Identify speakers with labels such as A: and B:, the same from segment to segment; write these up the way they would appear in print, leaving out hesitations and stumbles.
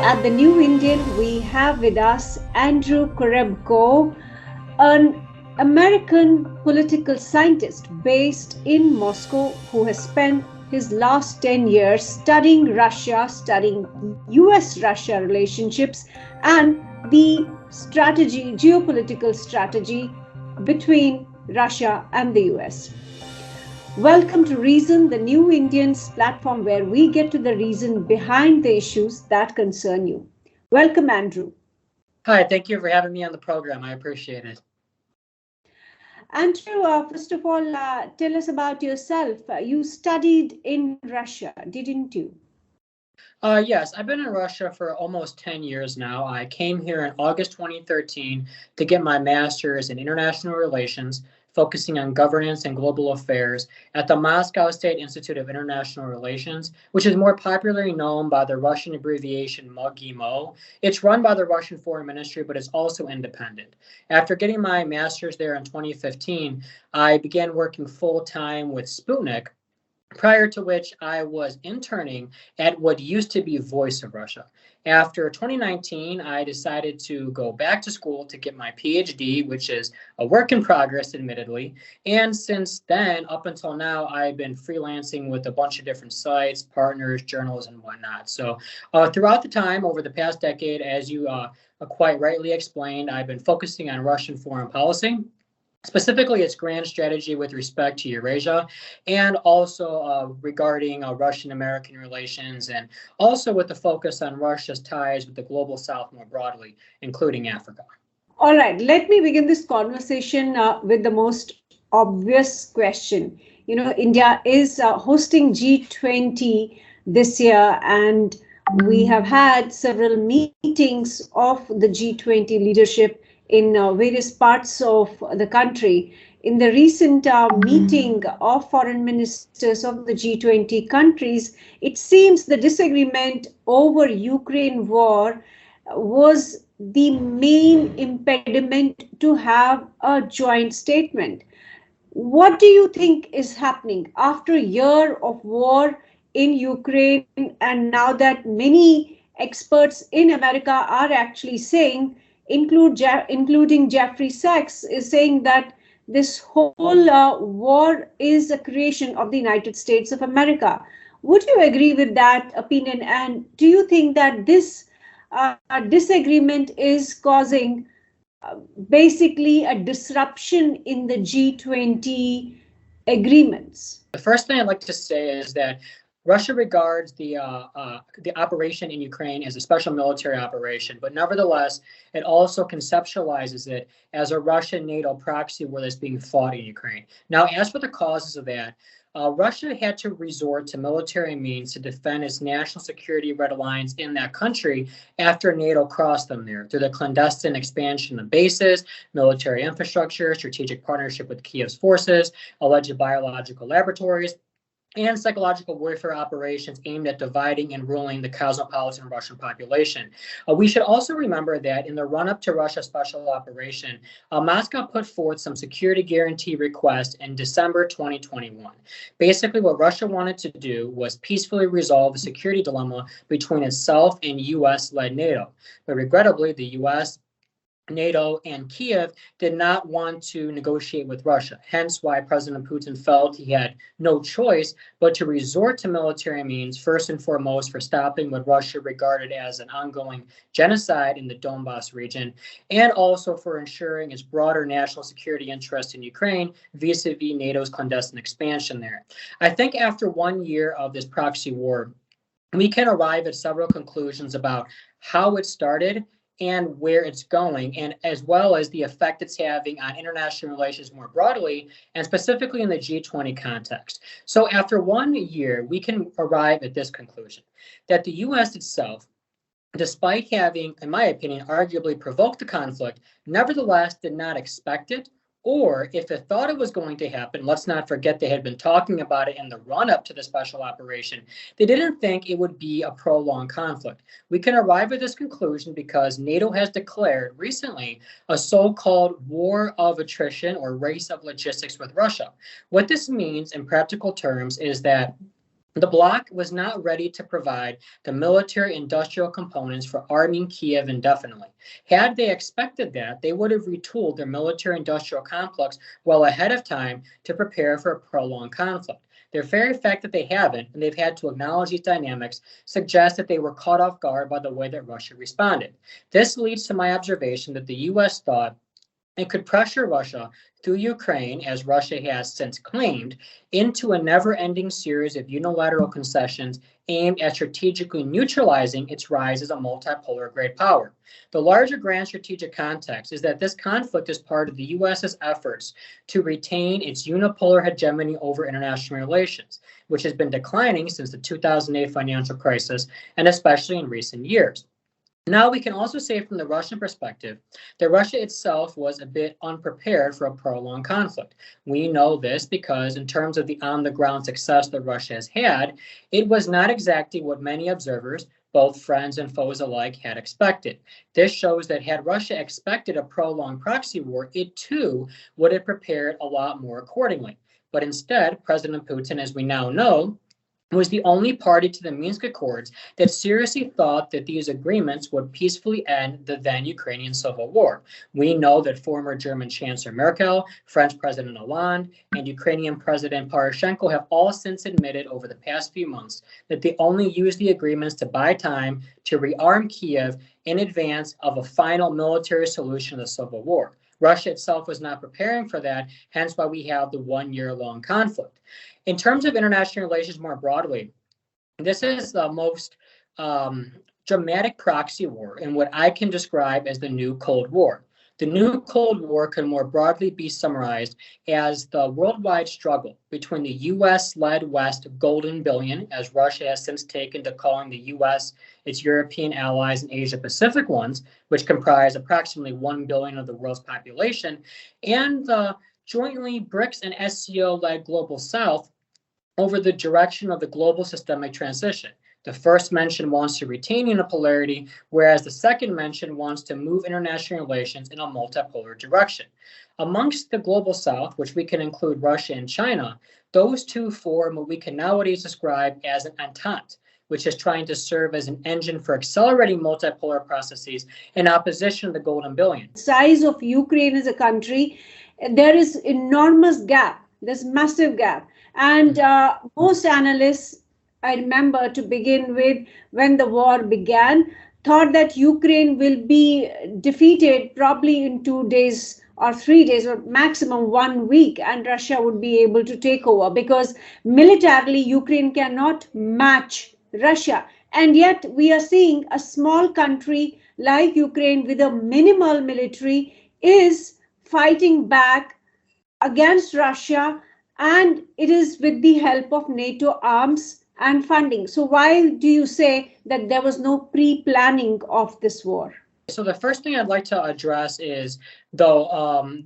A: At the New Indian, we have with us Andrew Korybko, an American political scientist based in Moscow who has spent his last 10 years studying Russia, studying US Russia relationships, and the geopolitical strategy between Russia and the US. Welcome to Reason, the New Indians platform where we get to the reason behind the issues that concern you. Welcome, Andrew.
B: Hi, thank you for having me on the program. I appreciate it.
A: Andrew, first of all, tell us about yourself. You studied in Russia, didn't you?
B: Yes, I've been in Russia for almost 10 years now. I came here in August 2013 to get my master's in international relations, focusing on governance and global affairs at the Moscow State Institute of International Relations, which is more popularly known by the Russian abbreviation MOGIMO. It's run by the Russian Foreign Ministry, but it's also independent. After getting my master's there in 2015, I began working full-time with Sputnik, prior to which I was interning at what used to be Voice of Russia. After 2019, I decided to go back to school to get my PhD, which is a work in progress, admittedly. And since then, up until now, I've been freelancing with a bunch of different sites, partners, journals, and whatnot. So throughout the time, over the past decade, as you quite rightly explained, I've been focusing on Russian foreign policy, specifically its grand strategy with respect to Eurasia, and also regarding Russian-American relations, and also with the focus on Russia's ties with the global South more broadly, including Africa.
A: All right, let me begin this conversation with the most obvious question. You know, India is hosting G20 this year, and we have had several meetings of the G20 leadership in various parts of the country. In the recent meeting of foreign ministers of the G20 countries, it seems the disagreement over Ukraine war was the main impediment to have a joint statement. What do you think is happening after a year of war in Ukraine, and now that many experts in America are actually saying, including Jeffrey Sachs, is saying that this whole war is a creation of the United States of America? Would you agree with that opinion? And do you think that this disagreement is causing basically a disruption in the G20 agreements?
B: The first thing I'd like to say is that Russia regards the operation in Ukraine as a special military operation, but nevertheless, it also conceptualizes it as a Russian NATO proxy war that's being fought in Ukraine. Now, as for the causes of that, Russia had to resort to military means to defend its national security red lines in that country after NATO crossed them there through the clandestine expansion of bases, military infrastructure, strategic partnership with Kiev's forces, alleged biological laboratories, and psychological warfare operations aimed at dividing and ruling the cosmopolitan Russian population. We should also remember that in the run-up to Russia's special operation, Moscow put forth some security guarantee requests in December 2021. Basically, what Russia wanted to do was peacefully resolve the security dilemma between itself and US-led NATO. But regrettably, the US, NATO, and Kiev did not want to negotiate with Russia, hence why President Putin felt he had no choice but to resort to military means, first and foremost for stopping what Russia regarded as an ongoing genocide in the Donbas region, and also for ensuring its broader national security interest in Ukraine vis-a-vis NATO's clandestine expansion there. I think after 1 year of this proxy war, we can arrive at several conclusions about how it started and where it's going, and as well as the effect it's having on international relations more broadly, and specifically in the G20 context. So after 1 year, we can arrive at this conclusion, that the US itself, despite having, in my opinion, arguably provoked the conflict, nevertheless did not expect it, or if it thought it was going to happen, let's not forget they had been talking about it in the run-up to the special operation, they didn't think it would be a prolonged conflict. We can arrive at this conclusion because NATO has declared recently a so-called war of attrition or race of logistics with Russia. What this means in practical terms is that The bloc was not ready to provide the military industrial components for arming Kiev indefinitely. Had they expected that, they would have retooled their military industrial complex well ahead of time to prepare for a prolonged conflict. The very fact that they haven't, and they've had to acknowledge these dynamics, suggests that they were caught off guard by the way that Russia responded. This leads to my observation that the U.S. thought it could pressure Russia through Ukraine, as Russia has since claimed, into a never-ending series of unilateral concessions aimed at strategically neutralizing its rise as a multipolar great power. The larger grand strategic context is that this conflict is part of the U.S.'s efforts to retain its unipolar hegemony over international relations, which has been declining since the 2008 financial crisis and especially in recent years. Now, we can also say from the Russian perspective that Russia itself was a bit unprepared for a prolonged conflict. We know this because in terms of the on-the-ground success that Russia has had, it was not exactly what many observers, both friends and foes alike, had expected. This shows that had Russia expected a prolonged proxy war, it too would have prepared a lot more accordingly. But instead, President Putin, as we now know, was the only party to the Minsk Accords that seriously thought that these agreements would peacefully end the then Ukrainian civil war. We know that former German Chancellor Merkel, French President Hollande, and Ukrainian President Poroshenko have all since admitted over the past few months that they only used the agreements to buy time to rearm Kiev in advance of a final military solution to the civil war. Russia itself was not preparing for that, hence why we have the one-year-long conflict. In terms of international relations more broadly, this is the most dramatic proxy war in what I can describe as the new Cold War. The new Cold War can more broadly be summarized as the worldwide struggle between the U.S.-led West golden billion, as Russia has since taken to calling the U.S. its European allies and Asia-Pacific ones, which comprise approximately 1 billion of the world's population, and the jointly BRICS and SCO-led Global South over the direction of the global systemic transition. The first mention wants to retain unipolarity, whereas the second mention wants to move international relations in a multipolar direction. Amongst the Global South, which we can include Russia and China, those two form what we can nowadays describe as an entente, which is trying to serve as an engine for accelerating multipolar processes in opposition to the golden billion.
A: Size of Ukraine as a country, there is enormous gap. There's massive gap. And most analysts, I remember to begin with, when the war began, thought that Ukraine will be defeated probably in 2 days or 3 days or maximum 1 week, and Russia would be able to take over because militarily Ukraine cannot match Russia. And yet we are seeing a small country like Ukraine with a minimal military is fighting back against Russia, and it is with the help of NATO arms and funding. So why do you say that there was no pre-planning of this war?
B: So the first thing I'd like to address is the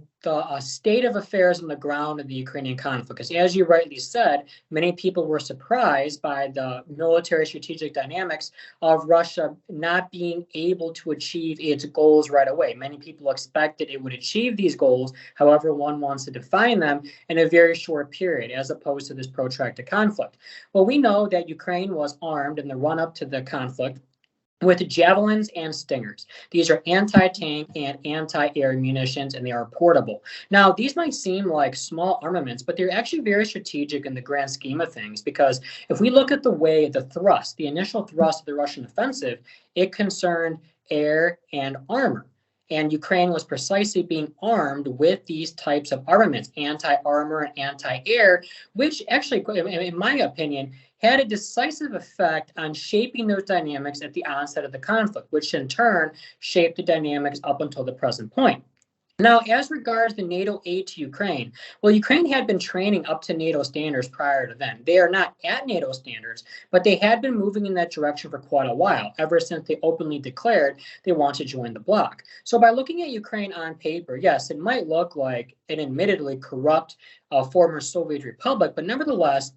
B: state of affairs on the ground of the Ukrainian conflict. Because as you rightly said, many people were surprised by the military strategic dynamics of Russia not being able to achieve its goals right away. Many people expected it would achieve these goals, however one wants to define them, in a very short period, as opposed to this protracted conflict. Well, we know that Ukraine was armed in the run-up to the conflict with javelins and stingers. These are anti-tank and anti-air munitions, and they are portable. Now, these might seem like small armaments, but they're actually very strategic in the grand scheme of things, because if we look at the way the initial thrust of the Russian offensive, it concerned air and armor. And Ukraine was precisely being armed with these types of armaments, anti-armor and anti-air, which actually, in my opinion, had a decisive effect on shaping those dynamics at the onset of the conflict, which in turn shaped the dynamics up until the present point. Now, as regards the NATO aid to Ukraine, well, Ukraine had been training up to NATO standards prior to then. They are not at NATO standards, but they had been moving in that direction for quite a while, ever since they openly declared they want to join the bloc. So by looking at Ukraine on paper, yes, it might look like an admittedly corrupt former Soviet republic, but nevertheless,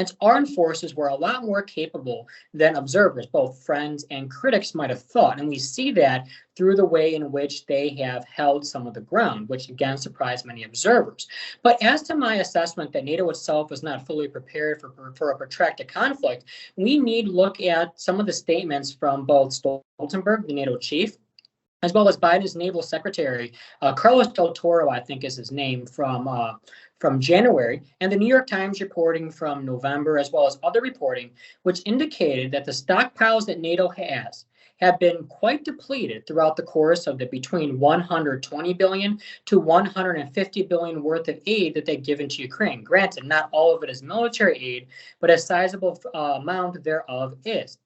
B: its armed forces were a lot more capable than observers, both friends and critics, might have thought. And we see that through the way in which they have held some of the ground, which again surprised many observers. But as to my assessment that NATO itself was not fully prepared for a protracted conflict, we need to look at some of the statements from both Stoltenberg, the NATO chief, as well as Biden's naval secretary, Carlos del Toro, I think is his name, from January, and the New York Times reporting from November, as well as other reporting, which indicated that the stockpiles that NATO has have been quite depleted throughout the course of the between 120 billion to 150 billion worth of aid that they've given to Ukraine. Granted, not all of it is military aid, but a sizable amount thereof is.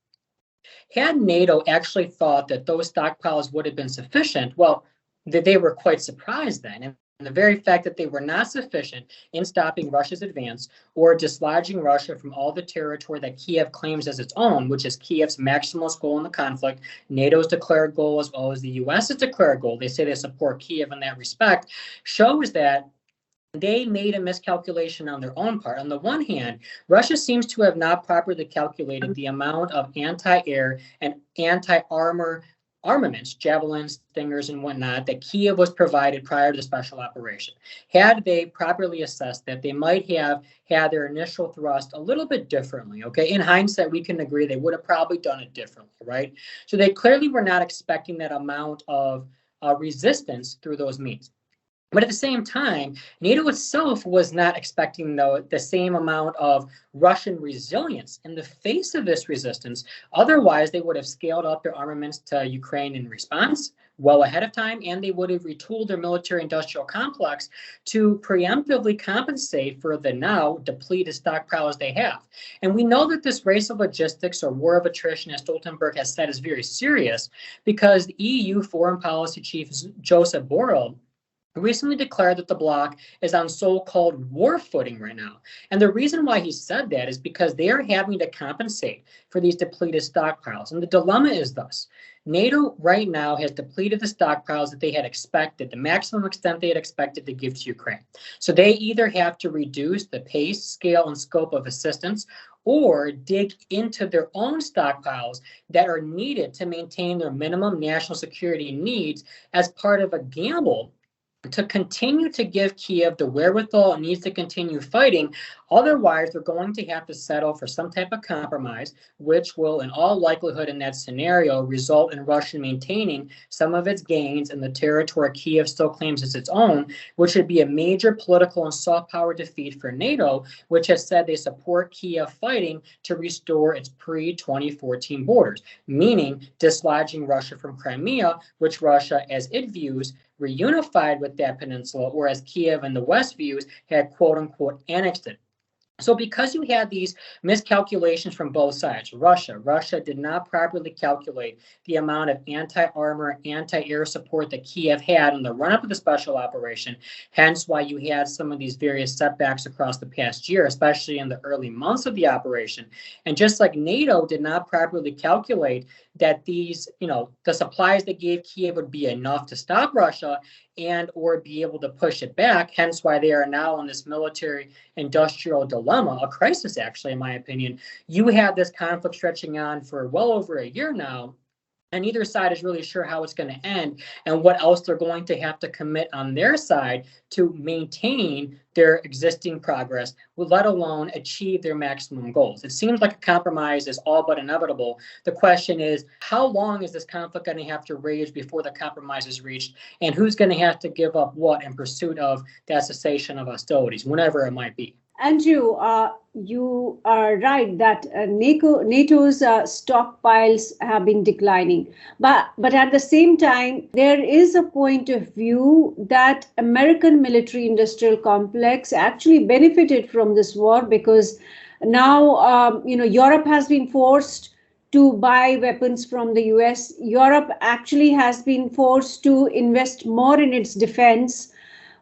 B: Had NATO actually thought that those stockpiles would have been sufficient, well, they were quite surprised then. And the very fact that they were not sufficient in stopping Russia's advance or dislodging Russia from all the territory that Kiev claims as its own, which is Kiev's maximalist goal in the conflict, NATO's declared goal, as well as the US's declared goal, they say they support Kiev in that respect, shows that they made a miscalculation on their own part. On the one hand, Russia seems to have not properly calculated the amount of anti-air and anti-armor armaments, javelins, stingers, and whatnot, that Kiev was provided prior to the special operation. Had they properly assessed that, they might have had their initial thrust a little bit differently, okay? In hindsight, we can agree they would have probably done it differently, right? So they clearly were not expecting that amount of resistance through those means. But at the same time, NATO itself was not expecting the same amount of Russian resilience in the face of this resistance. Otherwise, they would have scaled up their armaments to Ukraine in response well ahead of time, and they would have retooled their military-industrial complex to preemptively compensate for the now depleted stockpiles they have. And we know that this race of logistics, or war of attrition, as Stoltenberg has said, is very serious, because the EU Foreign Policy Chief Joseph Borrell recently declared that the bloc is on so-called war footing right now. And the reason why he said that is because they are having to compensate for these depleted stockpiles. And the dilemma is thus: NATO right now has depleted the stockpiles that they had expected, the maximum extent they had expected to give to Ukraine. So they either have to reduce the pace, scale, and scope of assistance, or dig into their own stockpiles that are needed to maintain their minimum national security needs as part of a gamble to continue to give Kiev the wherewithal it needs to continue fighting. Otherwise, they're going to have to settle for some type of compromise, which will, in all likelihood in that scenario, result in Russia maintaining some of its gains in the territory Kiev still claims as its own, which would be a major political and soft power defeat for NATO, which has said they support Kiev fighting to restore its pre-2014 borders, meaning dislodging Russia from Crimea, which Russia, as it views, reunified with that peninsula, whereas Kiev and the West views had quote-unquote annexed it. So because you had these miscalculations from both sides, Russia did not properly calculate the amount of anti-armor, anti-air support that Kiev had in the run-up of the special operation, hence why you had some of these various setbacks across the past year, especially in the early months of the operation. And just like NATO did not properly calculate that these, the supplies they gave Kiev would be enough to stop Russia and or be able to push it back, hence why they are now in this military industrial dilemma, a crisis actually, in my opinion. You have this conflict stretching on for well over a year now, and neither side is really sure how it's going to end and what else they're going to have to commit on their side to maintain their existing progress, let alone achieve their maximum goals. It seems like a compromise is all but inevitable. The question is, how long is this conflict going to have to rage before the compromise is reached, and who's going to have to give up what in pursuit of that cessation of hostilities, whenever it might be?
A: Andrew, you are right that NATO's stockpiles have been declining. But at the same time, there is a point of view that American military-industrial complex actually benefited from this war, because now, Europe has been forced to buy weapons from the US. Europe actually has been forced to invest more in its defense.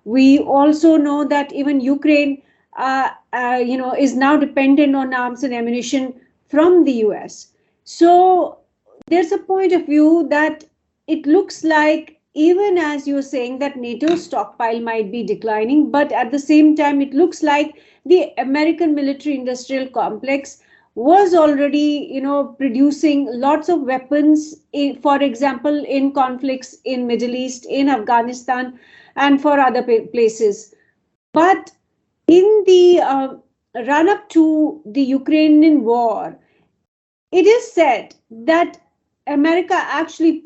A: We also know that even Ukraine is now dependent on arms and ammunition from the US. So there's a point of view that it looks like even as you're saying that NATO's stockpile might be declining, but at the same time, it looks like the American military-industrial complex was already, producing lots of weapons, for example, in conflicts in Middle East, in Afghanistan, and for other places. But in the run-up to the Ukrainian war, it is said that America actually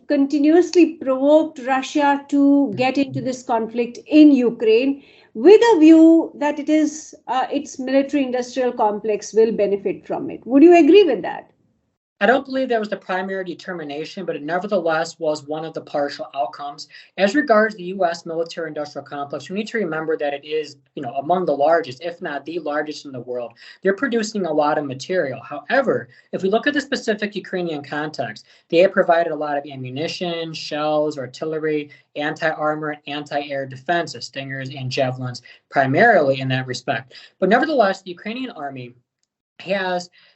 A: continuously provoked Russia to get into this conflict in Ukraine with a view that its military-industrial complex will benefit from it. Would you agree with that?
B: I don't believe that was the primary determination, but it nevertheless was one of the partial outcomes. As regards the U.S. military-industrial complex, we need to remember that it is, among the largest, if not the largest in the world. They're producing a lot of material. However, if we look at the specific Ukrainian context, they have provided a lot of ammunition, shells, artillery, anti-armor, and anti-air defense, Stingers and Javelins, primarily in that respect. But nevertheless, the Ukrainian army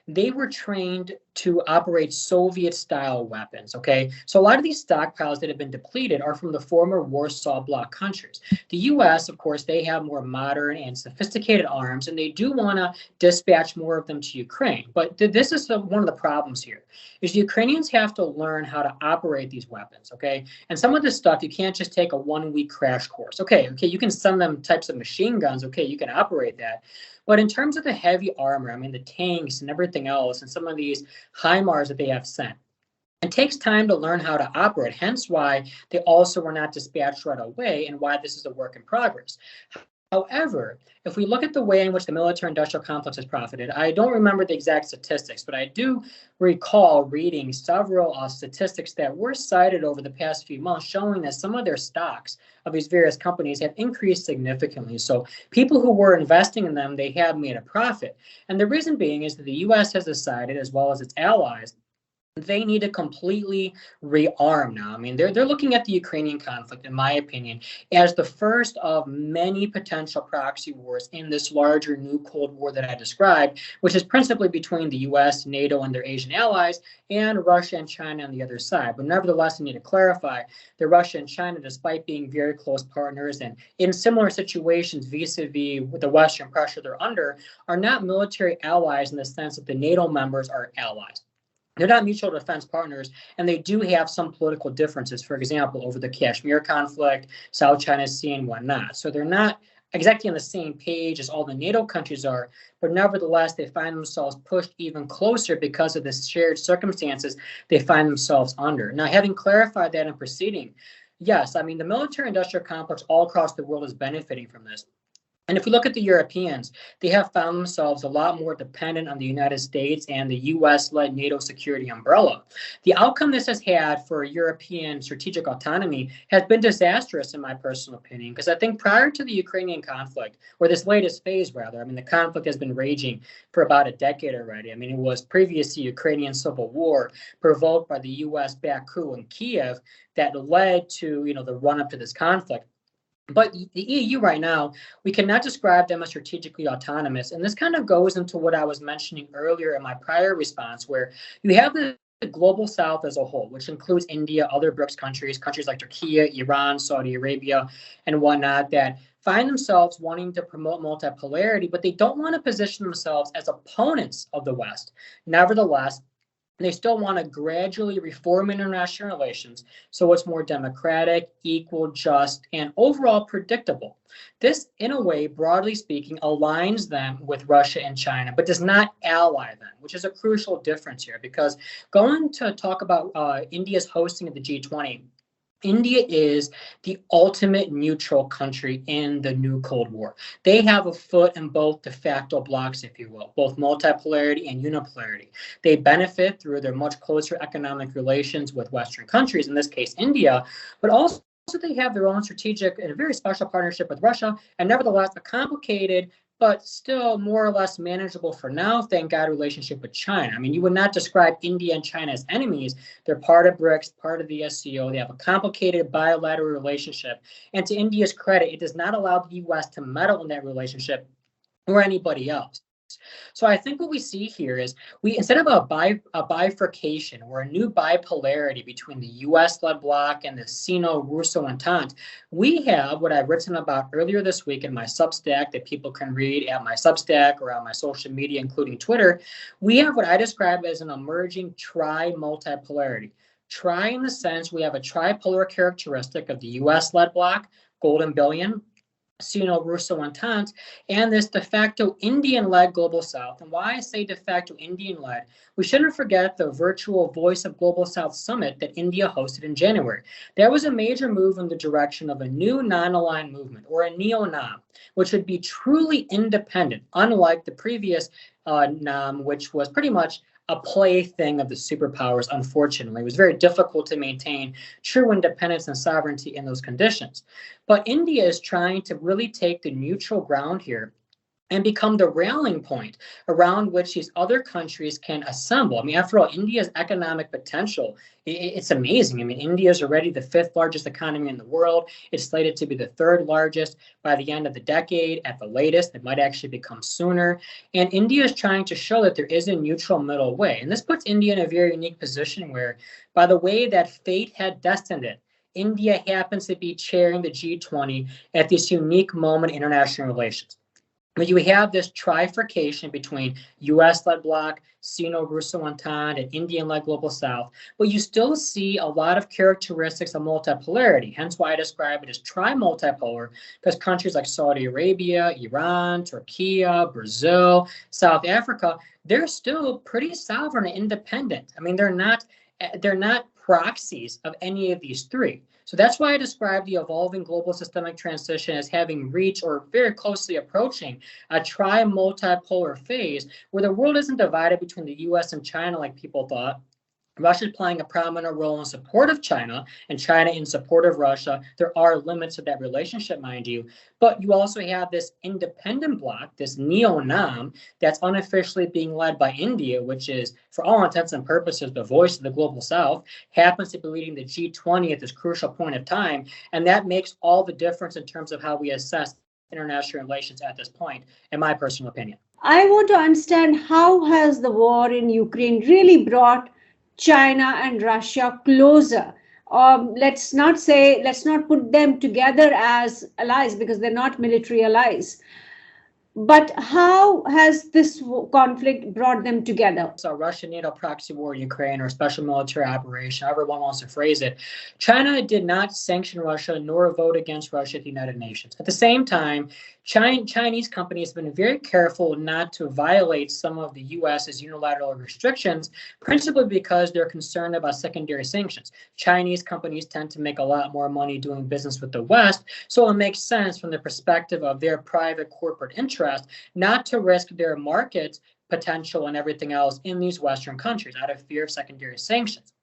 B: they were trained to operate Soviet-style weapons, okay? So a lot of these stockpiles that have been depleted are from the former Warsaw Bloc countries. The U.S., of course, they have more modern and sophisticated arms, and they do want to dispatch more of them to Ukraine. But this is one of the problems here, is the Ukrainians have to learn how to operate these weapons, okay? And some of this stuff, you can't just take a one-week crash course. Okay, you can send them types of machine guns, okay, you can operate that. But in terms of the heavy armor, I mean, the tanks and everything else, and some of these HIMARS that they have sent, it takes time to learn how to operate, hence why they also were not dispatched right away and why this is a work in progress. However, if we look at the way in which the military-industrial complex has profited, I don't remember the exact statistics, but I do recall reading several statistics that were cited over the past few months showing that some of their stocks of these various companies have increased significantly. So people who were investing in them, they have made a profit. And the reason being is that the U.S. has decided, as well as its allies, they need to completely rearm now. I mean, they're looking at the Ukrainian conflict, in my opinion, as the first of many potential proxy wars in this larger new Cold War that I described, which is principally between the U.S., NATO, and their Asian allies, and Russia and China on the other side. But nevertheless, I need to clarify that Russia and China, despite being very close partners and in similar situations vis-a-vis the Western pressure they're under, are not military allies in the sense that the NATO members are allies. They're not mutual defense partners, and they do have some political differences, for example, over the Kashmir conflict, South China Sea, and whatnot. So they're not exactly on the same page as all the NATO countries are, but nevertheless, they find themselves pushed even closer because of the shared circumstances they find themselves under. Now, having clarified that in proceeding, yes, I mean, the military-industrial complex all across the world is benefiting from this. And if we look at the Europeans, they have found themselves a lot more dependent on the United States and the U.S.-led NATO security umbrella. The outcome this has had for European strategic autonomy has been disastrous, in my personal opinion, because I think prior to the Ukrainian conflict, or this latest phase, rather, I mean, the conflict has been raging for about a decade already. I mean, it was previous to the Ukrainian civil war provoked by the U.S.-backed coup in Kiev that led to, the run-up to this conflict. But the EU right now, we cannot describe them as strategically autonomous. And this kind of goes into what I was mentioning earlier in my prior response, where you have the global South as a whole, which includes India, other BRICS countries, countries like Turkey, Iran, Saudi Arabia, and whatnot, that find themselves wanting to promote multipolarity, but they don't want to position themselves as opponents of the West. Nevertheless, they still want to gradually reform international relations so it's more democratic, equal, just, and overall predictable. This, in a way, broadly speaking, aligns them with Russia and China, but does not ally them, which is a crucial difference here, because going to talk about India's hosting of the G20, India is the ultimate neutral country in the new Cold War. They have a foot in both de facto blocks, if you will, both multipolarity and unipolarity. They benefit through their much closer economic relations with Western countries, in this case, India, but also they have their own strategic and a very special partnership with Russia, and nevertheless, a complicated but still more or less manageable for now, thank God, relationship with China. I mean, you would not describe India and China as enemies. They're part of BRICS, part of the SCO. They have a complicated bilateral relationship. And to India's credit, it does not allow the U.S. to meddle in that relationship or anybody else. So I think what we see here is instead of a bifurcation or a new bipolarity between the US-led bloc and the Sino-Russo entente, we have what I've written about earlier this week in my Substack that people can read at my Substack or on my social media, including Twitter. We have what I describe as an emerging tri-multipolarity. Tri in the sense we have a tripolar characteristic of the US-led bloc, Golden Billion, Sino-Russo entente, and this de facto Indian-led Global South. And why I say de facto Indian-led, we shouldn't forget the virtual Voice of Global South summit that India hosted in January. That was a major move in the direction of a new non-aligned movement, or a neo-NAM, which would be truly independent, unlike the previous NAM, which was pretty much a plaything of the superpowers, unfortunately. It was very difficult to maintain true independence and sovereignty in those conditions. But India is trying to really take the neutral ground here and become the rallying point around which these other countries can assemble. I mean, after all, India's economic potential, it's amazing. I mean, India is already the 5th largest economy in the world. It's slated to be the 3rd largest by the end of the decade at the latest. It might actually become sooner. And India is trying to show that there is a neutral middle way. And this puts India in a very unique position where, by the way that fate had destined it, India happens to be chairing the G20 at this unique moment in international relations. But you have this trifurcation between US-led bloc, Sino-Russo entente, and Indian-led Global South, but you still see a lot of characteristics of multipolarity, hence why I describe it as tri-multipolar, because countries like Saudi Arabia, Iran, Turkey, Brazil, South Africa, they're still pretty sovereign and independent. I mean, they're not proxies of any of these three. So that's why I describe the evolving global systemic transition as having reached or very closely approaching a tri-multipolar phase where the world isn't divided between the US and China like people thought. Russia is playing a prominent role in support of China and China in support of Russia. There are limits to that relationship, mind you. But you also have this independent bloc, this neo-NAM, that's unofficially being led by India, which is, for all intents and purposes, the voice of the Global South, happens to be leading the G20 at this crucial point of time. And that makes all the difference in terms of how we assess international relations at this point, in my personal opinion.
A: I want to understand, how has the war in Ukraine really brought China and Russia closer? Let's not put them together as allies, because they're not military allies. But how has this conflict brought them together?
B: So Russia-NATO proxy war in Ukraine, or special military operation, however one wants to phrase it, China did not sanction Russia nor vote against Russia at the United Nations. At the same time, Chinese companies have been very careful not to violate some of the U.S.'s unilateral restrictions, principally because they're concerned about secondary sanctions. Chinese companies tend to make a lot more money doing business with the West, so it makes sense from the perspective of their private corporate interest not to risk their market potential and everything else in these Western countries out of fear of secondary sanctions.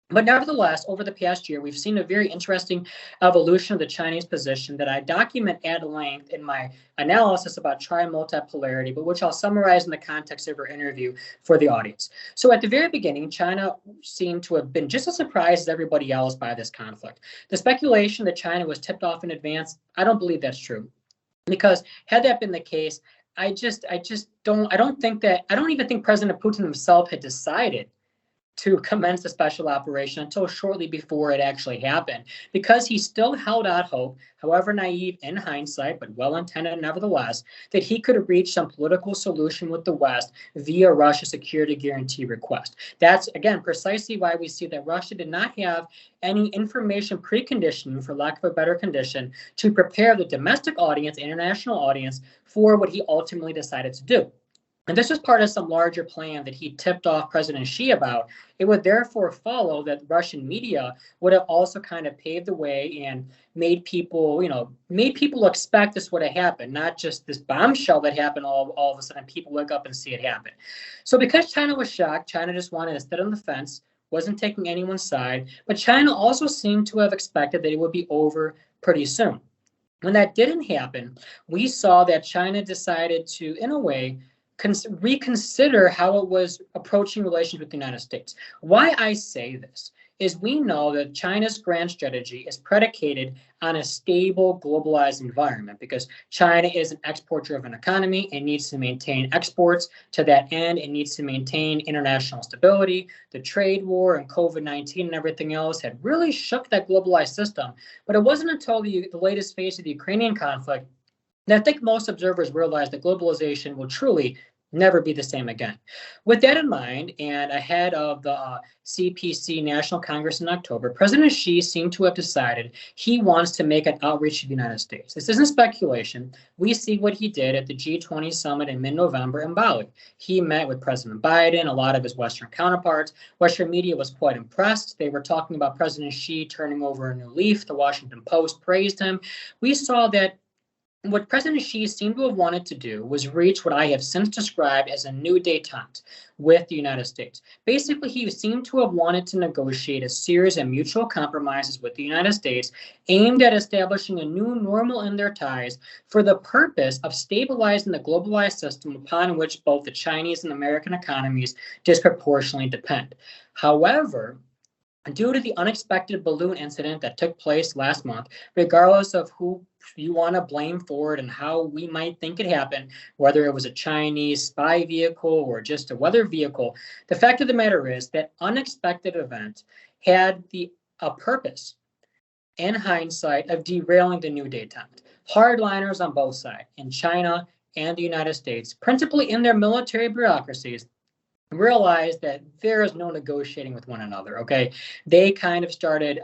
B: But nevertheless, over the past year, we've seen a very interesting evolution of the Chinese position that I document at length in my analysis about tri-multipolarity, but which I'll summarize in the context of our interview for the audience. So at the very beginning, China seemed to have been just as surprised as everybody else by this conflict. The speculation that China was tipped off in advance, I don't believe that's true. Because had that been the case, I don't even think President Putin himself had decided to commence the special operation until shortly before it actually happened, because he still held out hope, however naive in hindsight, but well-intended nevertheless, that he could reach some political solution with the West via Russia's security guarantee request. That's, again, precisely why we see that Russia did not have any information preconditioning, for lack of a better condition, to prepare the domestic audience, international audience, for what he ultimately decided to do. And this was part of some larger plan that he tipped off President Xi about. It would therefore follow that Russian media would have also kind of paved the way and made people expect this would have happened, not just this bombshell that happened all of a sudden people wake up and see it happen. So because China was shocked, China just wanted to sit on the fence, wasn't taking anyone's side, but China also seemed to have expected that it would be over pretty soon. When that didn't happen, we saw that China decided to, in a way, reconsider how it was approaching relations with the United States. Why I say this is we know that China's grand strategy is predicated on a stable, globalized environment because China is an export-driven economy and needs to maintain exports. To that end, it needs to maintain international stability. The trade war and COVID-19 and everything else had really shook that globalized system. But it wasn't until the latest phase of the Ukrainian conflict that I think most observers realized that globalization will truly never be the same again. With that in mind, and ahead of the CPC National Congress in October, President Xi seemed to have decided he wants to make an outreach to the United States. This isn't speculation. We see what he did at the G20 summit in mid-November in Bali. He met with President Biden, a lot of his Western counterparts. Western media was quite impressed. They were talking about President Xi turning over a new leaf. The Washington Post praised him. We saw that what President Xi seemed to have wanted to do was reach what I have since described as a new détente with the United States. Basically, he seemed to have wanted to negotiate a series of mutual compromises with the United States aimed at establishing a new normal in their ties for the purpose of stabilizing the globalized system upon which both the Chinese and American economies disproportionately depend. However, due to the unexpected balloon incident that took place last month, regardless of who you want to blame for it and how we might think it happened, whether it was a Chinese spy vehicle or just a weather vehicle, the fact of the matter is that unexpected event had a purpose, in hindsight, of derailing the new détente. Hardliners on both sides, in China and the United States, principally in their military bureaucracies, realized that there is no negotiating with one another, okay? They kind of started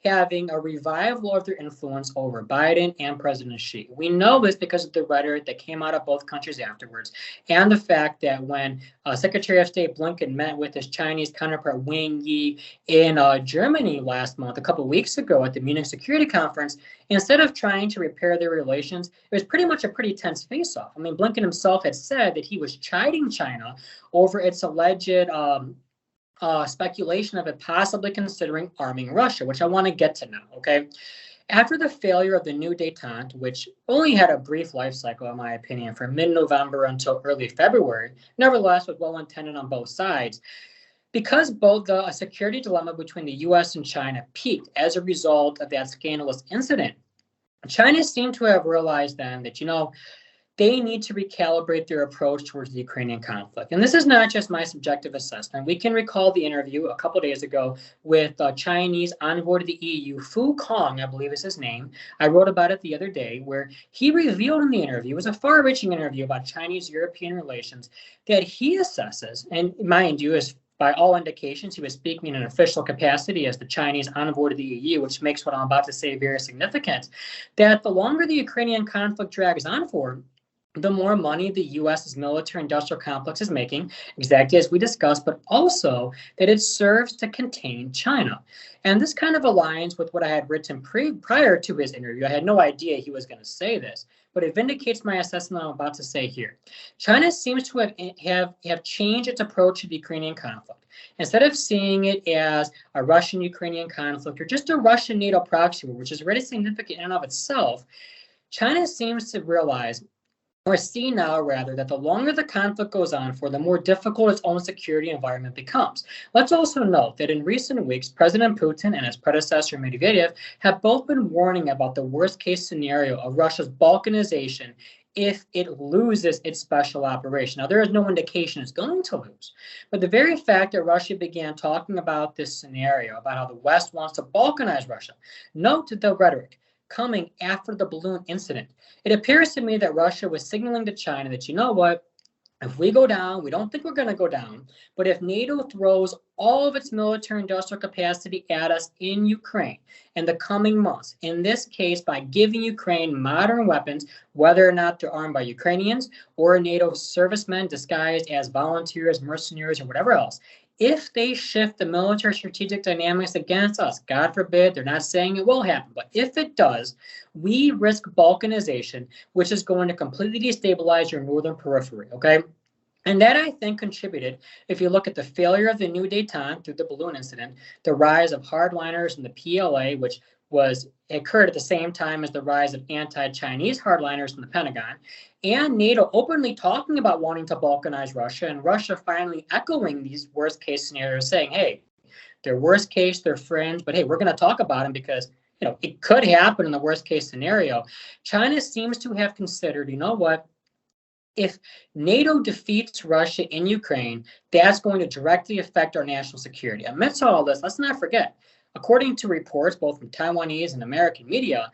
B: having a revival of their influence over Biden and President Xi. We know this because of the rhetoric that came out of both countries afterwards, and the fact that when Secretary of State Blinken met with his Chinese counterpart Wang Yi in Germany last month, a couple of weeks ago at the Munich Security Conference, instead of trying to repair their relations, it was pretty much a pretty tense face-off. I mean, Blinken himself had said that he was chiding China over its alleged speculation of it possibly considering arming Russia, which I want to get to now, okay? After the failure of the new détente, which only had a brief life cycle, in my opinion, from mid-November until early February, nevertheless was well-intended on both sides, because both the security dilemma between the U.S. and China peaked as a result of that scandalous incident, China seemed to have realized then that, they need to recalibrate their approach towards the Ukrainian conflict. And this is not just my subjective assessment. We can recall the interview a couple days ago with Chinese envoy to the EU, Fu Kong, I believe is his name. I wrote about it the other day, where he revealed in the interview, it was a far-reaching interview about Chinese-European relations, that he assesses, and mind you, is by all indications, he was speaking in an official capacity as the Chinese envoy to the EU, which makes what I'm about to say very significant, that the longer the Ukrainian conflict drags on for, the more money the U.S.'s military-industrial complex is making, exactly as we discussed, but also that it serves to contain China. And this kind of aligns with what I had written prior to his interview. I had no idea he was going to say this, but it vindicates my assessment I'm about to say here. China seems to have changed its approach to the Ukrainian conflict. Instead of seeing it as a Russian-Ukrainian conflict or just a Russian-NATO proxy war, which is already significant in and of itself, China seems to realize, or see now rather, that the longer the conflict goes on for, the more difficult its own security environment becomes. Let's also note that in recent weeks, President Putin and his predecessor Medvedev have both been warning about the worst case scenario of Russia's balkanization if it loses its special operation. Now, there is no indication it's going to lose, but the very fact that Russia began talking about this scenario, about how the West wants to balkanize Russia, note the rhetoric coming after the balloon incident. It appears to me that Russia was signaling to China that, if we go down, we don't think we're going to go down, but if NATO throws all of its military industrial capacity at us in Ukraine in the coming months, in this case by giving Ukraine modern weapons, whether or not they're armed by Ukrainians or NATO servicemen disguised as volunteers, mercenaries, or whatever else, if they shift the military strategic dynamics against us, God forbid, they're not saying it will happen, but if it does, we risk balkanization, which is going to completely destabilize your northern periphery, okay? And that, I think, contributed, if you look at the failure of the new détente through the balloon incident, the rise of hardliners in the PLA, which occurred at the same time as the rise of anti-Chinese hardliners in the Pentagon, and NATO openly talking about wanting to balkanize Russia, and Russia finally echoing these worst-case scenarios, saying, hey, They're worst case, they're fringe, but hey, we're going to talk about them because it could happen in the worst case scenario. China seems to have considered, you know what? If NATO defeats Russia in Ukraine, that's going to directly affect our national security. Amidst all this, let's not forget, according to reports both from Taiwanese and American media,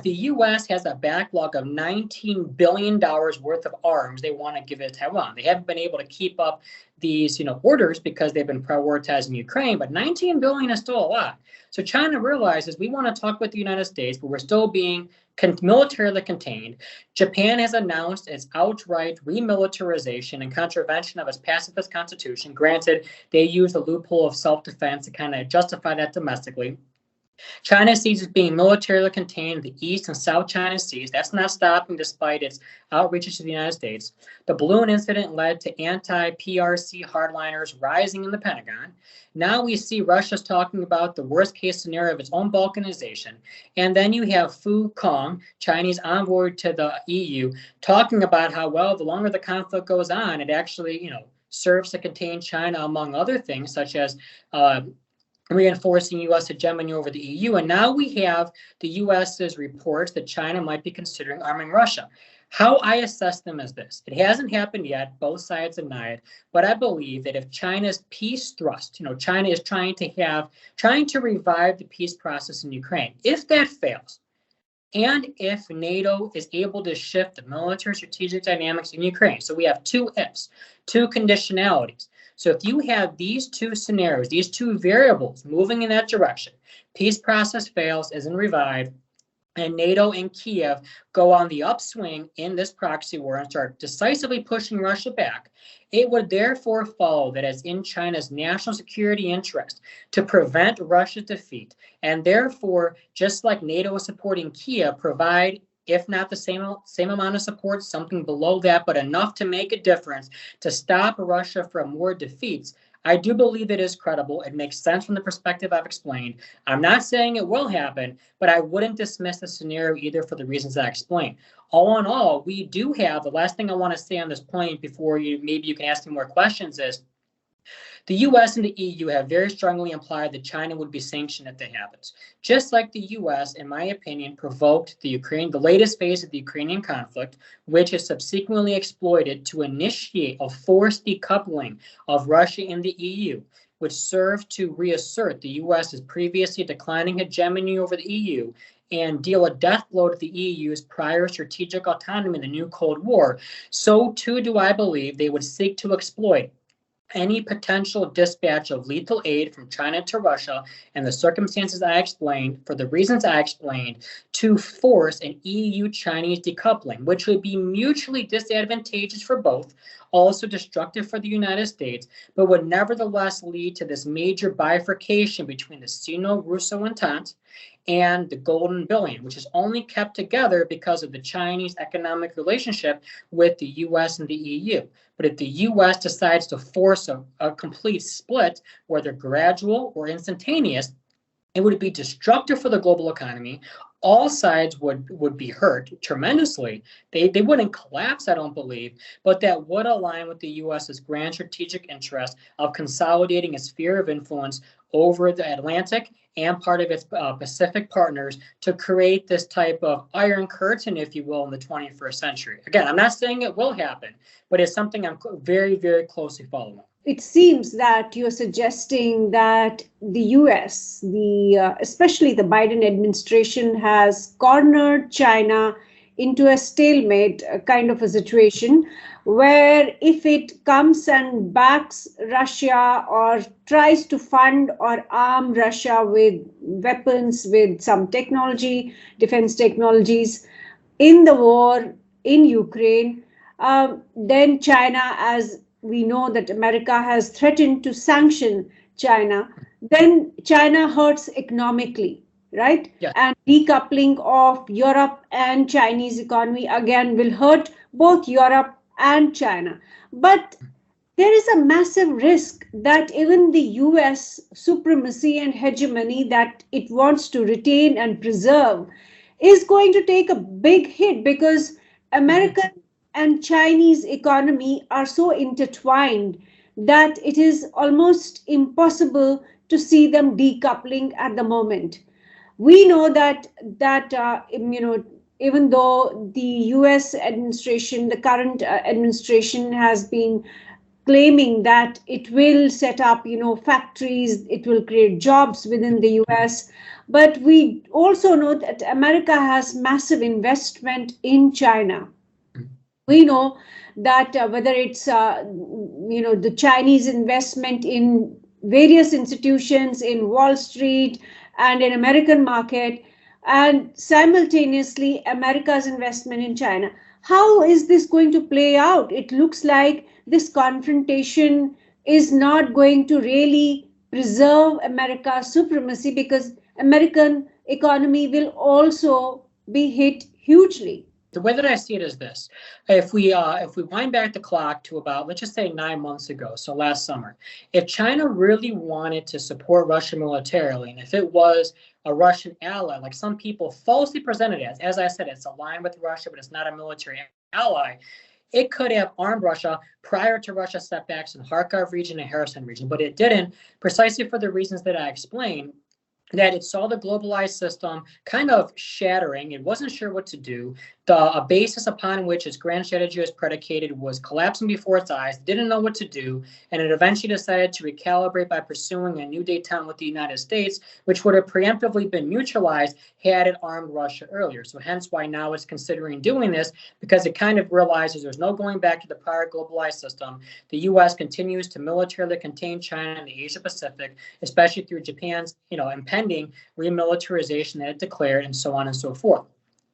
B: the U.S. has a backlog of $19 billion worth of arms they want to give to Taiwan. They haven't been able to keep up these, orders because they've been prioritizing Ukraine, but $19 billion is still a lot. So China realizes we want to talk with the United States, but we're still being militarily contained. Japan has announced its outright remilitarization and contravention of its pacifist constitution. Granted, they use the loophole of self-defense to kind of justify that domestically. China sees it being militarily contained in the East and South China Seas. That's not stopping despite its outreaches to the United States. The balloon incident led to anti-PRC hardliners rising in the Pentagon. Now we see Russia's talking about the worst case scenario of its own balkanization. And then you have Fu Kong, Chinese envoy to the EU, talking about how, well, the longer the conflict goes on, it actually, serves to contain China, among other things, such as reinforcing U.S. hegemony over the EU. And now we have the U.S.'s reports that China might be considering arming Russia. How I assess them is this. It hasn't happened yet. Both sides deny it. But I believe that if China's peace thrust, China is trying to revive the peace process in Ukraine. If that fails, and if NATO is able to shift the military strategic dynamics in Ukraine, so we have two ifs, two conditionalities. So if you have these two scenarios, these two variables moving in that direction, peace process fails, isn't revived, and NATO and Kiev go on the upswing in this proxy war and start decisively pushing Russia back, it would therefore follow that it's in China's national security interest to prevent Russia's defeat, and therefore, just like NATO is supporting Kiev, provide, if not the same amount of support, something below that, but enough to make a difference to stop Russia from more defeats. I do believe it is credible. It makes sense from the perspective I've explained. I'm not saying it will happen, but I wouldn't dismiss the scenario either for the reasons I explained. All in all, we do have, the last thing I want to say on this point before maybe you can ask me more questions is, the U.S. and the EU have very strongly implied that China would be sanctioned if that happens. Just like the U.S., in my opinion, provoked the latest phase of the Ukrainian conflict, which is subsequently exploited to initiate a forced decoupling of Russia and the EU, which served to reassert the U.S.'s previously declining hegemony over the EU and deal a death blow to the EU's prior strategic autonomy in the new Cold War. So too do I believe they would seek to exploit any potential dispatch of lethal aid from China to Russia and the circumstances I explained, for the reasons I explained, to force an EU-Chinese decoupling, which would be mutually disadvantageous for both, also destructive for the United States, but would nevertheless lead to this major bifurcation between the Sino-Russo Entente and the Golden Billion, which is only kept together because of the Chinese economic relationship with the U.S. and the EU. But if the U.S. decides to force a complete split, whether gradual or instantaneous, it would be destructive for the global economy. All sides would be hurt tremendously. They wouldn't collapse, I don't believe, but that would align with the U.S.'s grand strategic interest of consolidating its sphere of influence over the Atlantic and part of its Pacific partners to create this type of iron curtain, if you will, in the 21st century. Again, I'm not saying it will happen, but it's something I'm very, very closely following.
A: It seems that you're suggesting that the US, especially the Biden administration, has cornered China into a stalemate kind of a situation where if it comes and backs Russia or tries to fund or arm Russia with weapons, with some technology, defense technologies in the war in Ukraine, then China, as we know that America has threatened to sanction China, then China hurts economically, right?
B: Yeah.
A: And decoupling of Europe and Chinese economy again will hurt both Europe and China. But there is a massive risk that even the US supremacy and hegemony that it wants to retain and preserve is going to take a big hit, because American and Chinese economy are so intertwined that it is almost impossible to see them decoupling at the moment. We know that even though the US administration, the current administration, has been claiming that it will set up factories, it will create jobs within the US, but we also know that America has massive investment in China. We know that whether it's the Chinese investment in various institutions in Wall Street and in American market, and simultaneously America's investment in China. How is this going to play out? It looks like this confrontation is not going to really preserve America's supremacy, because American economy will also be hit hugely.
B: The way that I see it is this: if we wind back the clock to about, let's just say 9 months ago, so last summer, if China really wanted to support Russia militarily, and if it was a Russian ally, like some people falsely presented it as I said, it's aligned with Russia, but it's not a military ally, it could have armed Russia prior to Russia's setbacks in the Kharkov region and Kherson region, but it didn't, precisely for the reasons that I explained, that it saw the globalized system kind of shattering. It wasn't sure what to do. The basis upon which its grand strategy was predicated was collapsing before its eyes, didn't know what to do, and it eventually decided to recalibrate by pursuing a new détente with the United States, which would have preemptively been neutralized had it armed Russia earlier. So hence why now it's considering doing this, because it kind of realizes there's no going back to the prior globalized system. The U.S. continues to militarily contain China and the Asia Pacific, especially through Japan's impending remilitarization that it declared, and so on and so forth.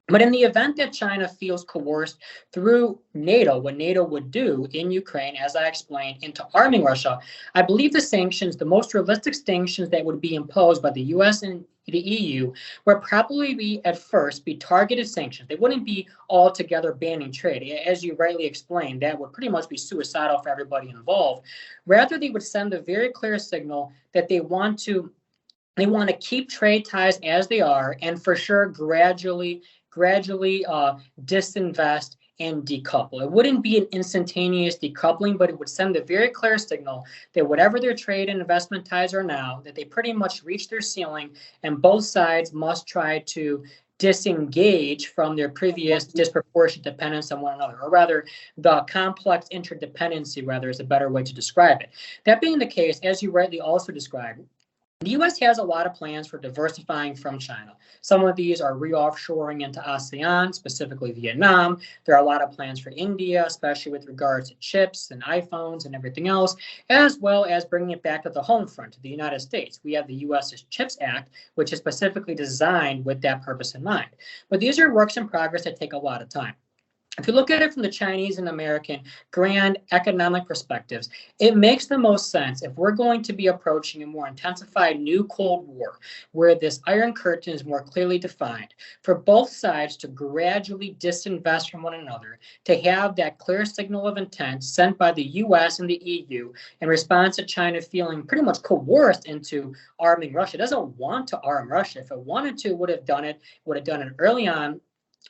B: But in the event that China feels coerced through NATO, what NATO would do in Ukraine, as I explained, into arming Russia, I believe the sanctions, the most realistic sanctions that would be imposed by the US and the EU, would probably be at first be targeted sanctions. They wouldn't be altogether banning trade. As you rightly explained, that would pretty much be suicidal for everybody involved. Rather, they would send a very clear signal that they want to keep trade ties as they are, and for sure gradually disinvest and decouple. It wouldn't be an instantaneous decoupling, but it would send a very clear signal that whatever their trade and investment ties are now, that they pretty much reached their ceiling, and both sides must try to disengage from their previous disproportionate dependence on one another, or rather the complex interdependency, rather, is a better way to describe it. That being the case, as you rightly also described, the U.S. has a lot of plans for diversifying from China. Some of these are re-offshoring into ASEAN, specifically Vietnam. There are a lot of plans for India, especially with regards to chips and iPhones and everything else, as well as bringing it back to the home front, to the United States. We have the U.S.'s CHIPS Act, which is specifically designed with that purpose in mind. But these are works in progress that take a lot of time. If you look at it from the Chinese and American grand economic perspectives, it makes the most sense if we're going to be approaching a more intensified new Cold War, where this Iron Curtain is more clearly defined, for both sides to gradually disinvest from one another, to have that clear signal of intent sent by the US and the EU in response to China feeling pretty much coerced into arming Russia. It doesn't want to arm Russia. If it wanted to, would have done it early on,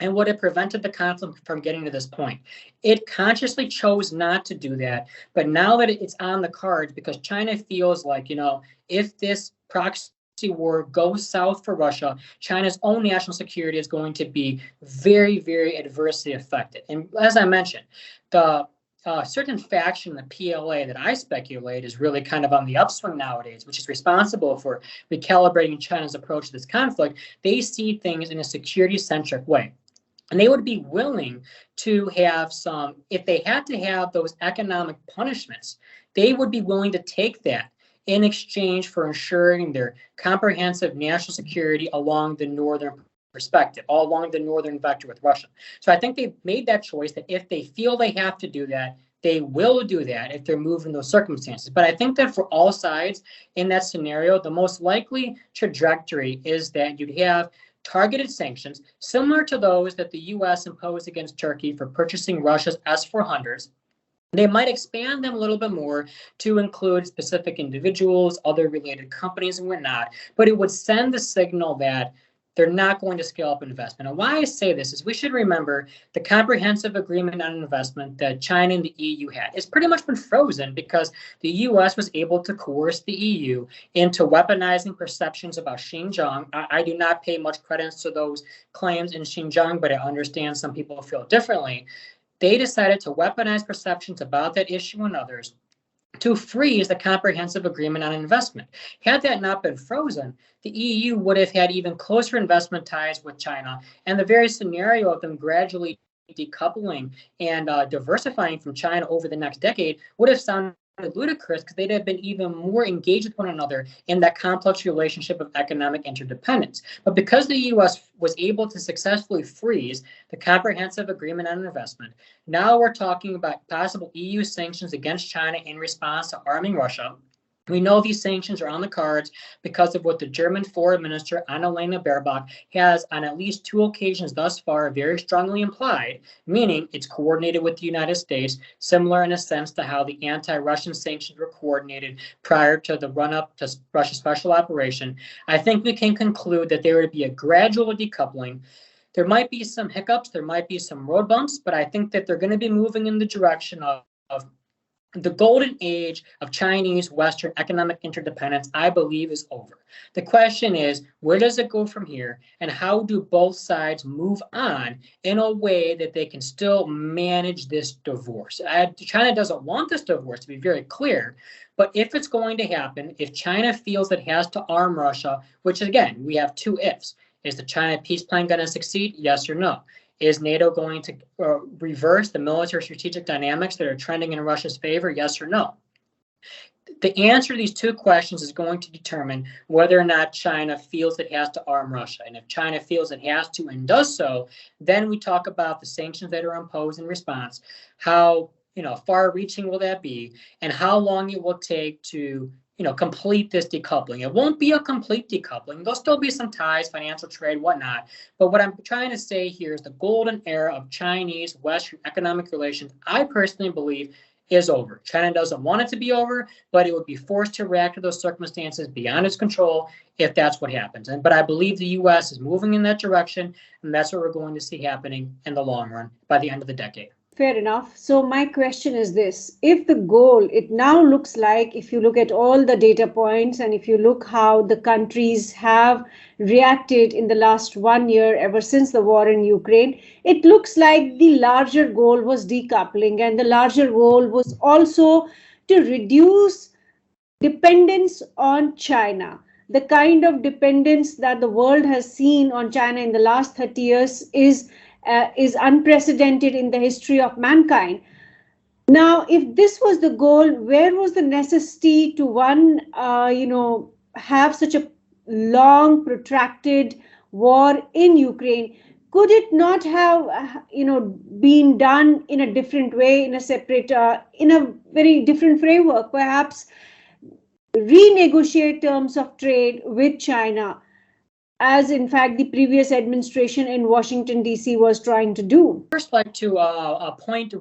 B: and would have prevented the conflict from getting to this point. It consciously chose not to do that, but now that it's on the cards, because China feels like, if this proxy war goes south for Russia, China's own national security is going to be very, very adversely affected. And as I mentioned, the certain faction, the PLA, that I speculate is really kind of on the upswing nowadays, which is responsible for recalibrating China's approach to this conflict. They see things in a security-centric way. And they would be willing to have some, if they had to have those economic punishments, they would be willing to take that in exchange for ensuring their comprehensive national security along the northern perspective, all along the northern vector with Russia. So I think they've made that choice that if they feel they have to do that, they will do that if they're moved in those circumstances. But I think that for all sides in that scenario, the most likely trajectory is that you'd have targeted sanctions similar to those that the U.S. imposed against Turkey for purchasing Russia's S-400s. They might expand them a little bit more to include specific individuals, other related companies, and whatnot, but it would send the signal that they're not going to scale up investment. And why I say this is we should remember the comprehensive agreement on investment that China and the EU had. It's pretty much been frozen because the US was able to coerce the EU into weaponizing perceptions about Xinjiang. I do not pay much credence to those claims in Xinjiang, but I understand some people feel differently. They decided to weaponize perceptions about that issue and others to freeze the comprehensive agreement on investment. Had that not been frozen, the EU would have had even closer investment ties with China, and the very scenario of them gradually decoupling and diversifying from China over the next decade would have sounded ludicrous because they'd have been even more engaged with one another in that complex relationship of economic interdependence. But because the U.S. was able to successfully freeze the comprehensive agreement on investment, now we're talking about possible EU sanctions against China in response to arming Russia. We know these sanctions are on the cards because of what the German foreign minister, Annalena Baerbock, has on at least 2 occasions thus far very strongly implied, meaning it's coordinated with the United States, similar in a sense to how the anti-Russian sanctions were coordinated prior to the run-up to Russia's special operation. I think we can conclude that there would be a gradual decoupling. There might be some hiccups, there might be some road bumps, but I think that they're going to be moving in the direction of the golden age of Chinese Western economic interdependence, I believe, is over. The question is, where does it go from here? And how do both sides move on in a way that they can still manage this divorce? China doesn't want this divorce, to be very clear. But if it's going to happen, if China feels it has to arm Russia, which again, we have 2 ifs. Is the China peace plan going to succeed? Yes or no? Is NATO going to reverse the military strategic dynamics that are trending in Russia's favor? Yes or no? The answer to these 2 questions is going to determine whether or not China feels it has to arm Russia. And if China feels it has to and does so, then we talk about the sanctions that are imposed in response. How far-reaching will that be, and how long it will take to complete this decoupling. It won't be a complete decoupling. There'll still be some ties, financial trade, whatnot. But what I'm trying to say here is the golden era of Chinese Western economic relations, I personally believe, is over. China doesn't want it to be over, but it would be forced to react to those circumstances beyond its control if that's what happens. But I believe the U.S. is moving in that direction, and that's what we're going to see happening in the long run by the end of the decade.
A: Fair enough. So my question is this: if the goal, it now looks like, if you look at all the data points and if you look how the countries have reacted in the last 1 year, ever since the war in Ukraine, it looks like the larger goal was decoupling, and the larger goal was also to reduce dependence on China. The kind of dependence that the world has seen on China in the last 30 years is unprecedented in the history of mankind. Now, if this was the goal, where was the necessity to have such a long, protracted war in Ukraine? Could it not have, been done in a different way, in a separate, in a very different framework, perhaps renegotiate terms of trade with China, as in fact the previous administration in Washington, D.C. was trying to do?
B: First, I'd like to point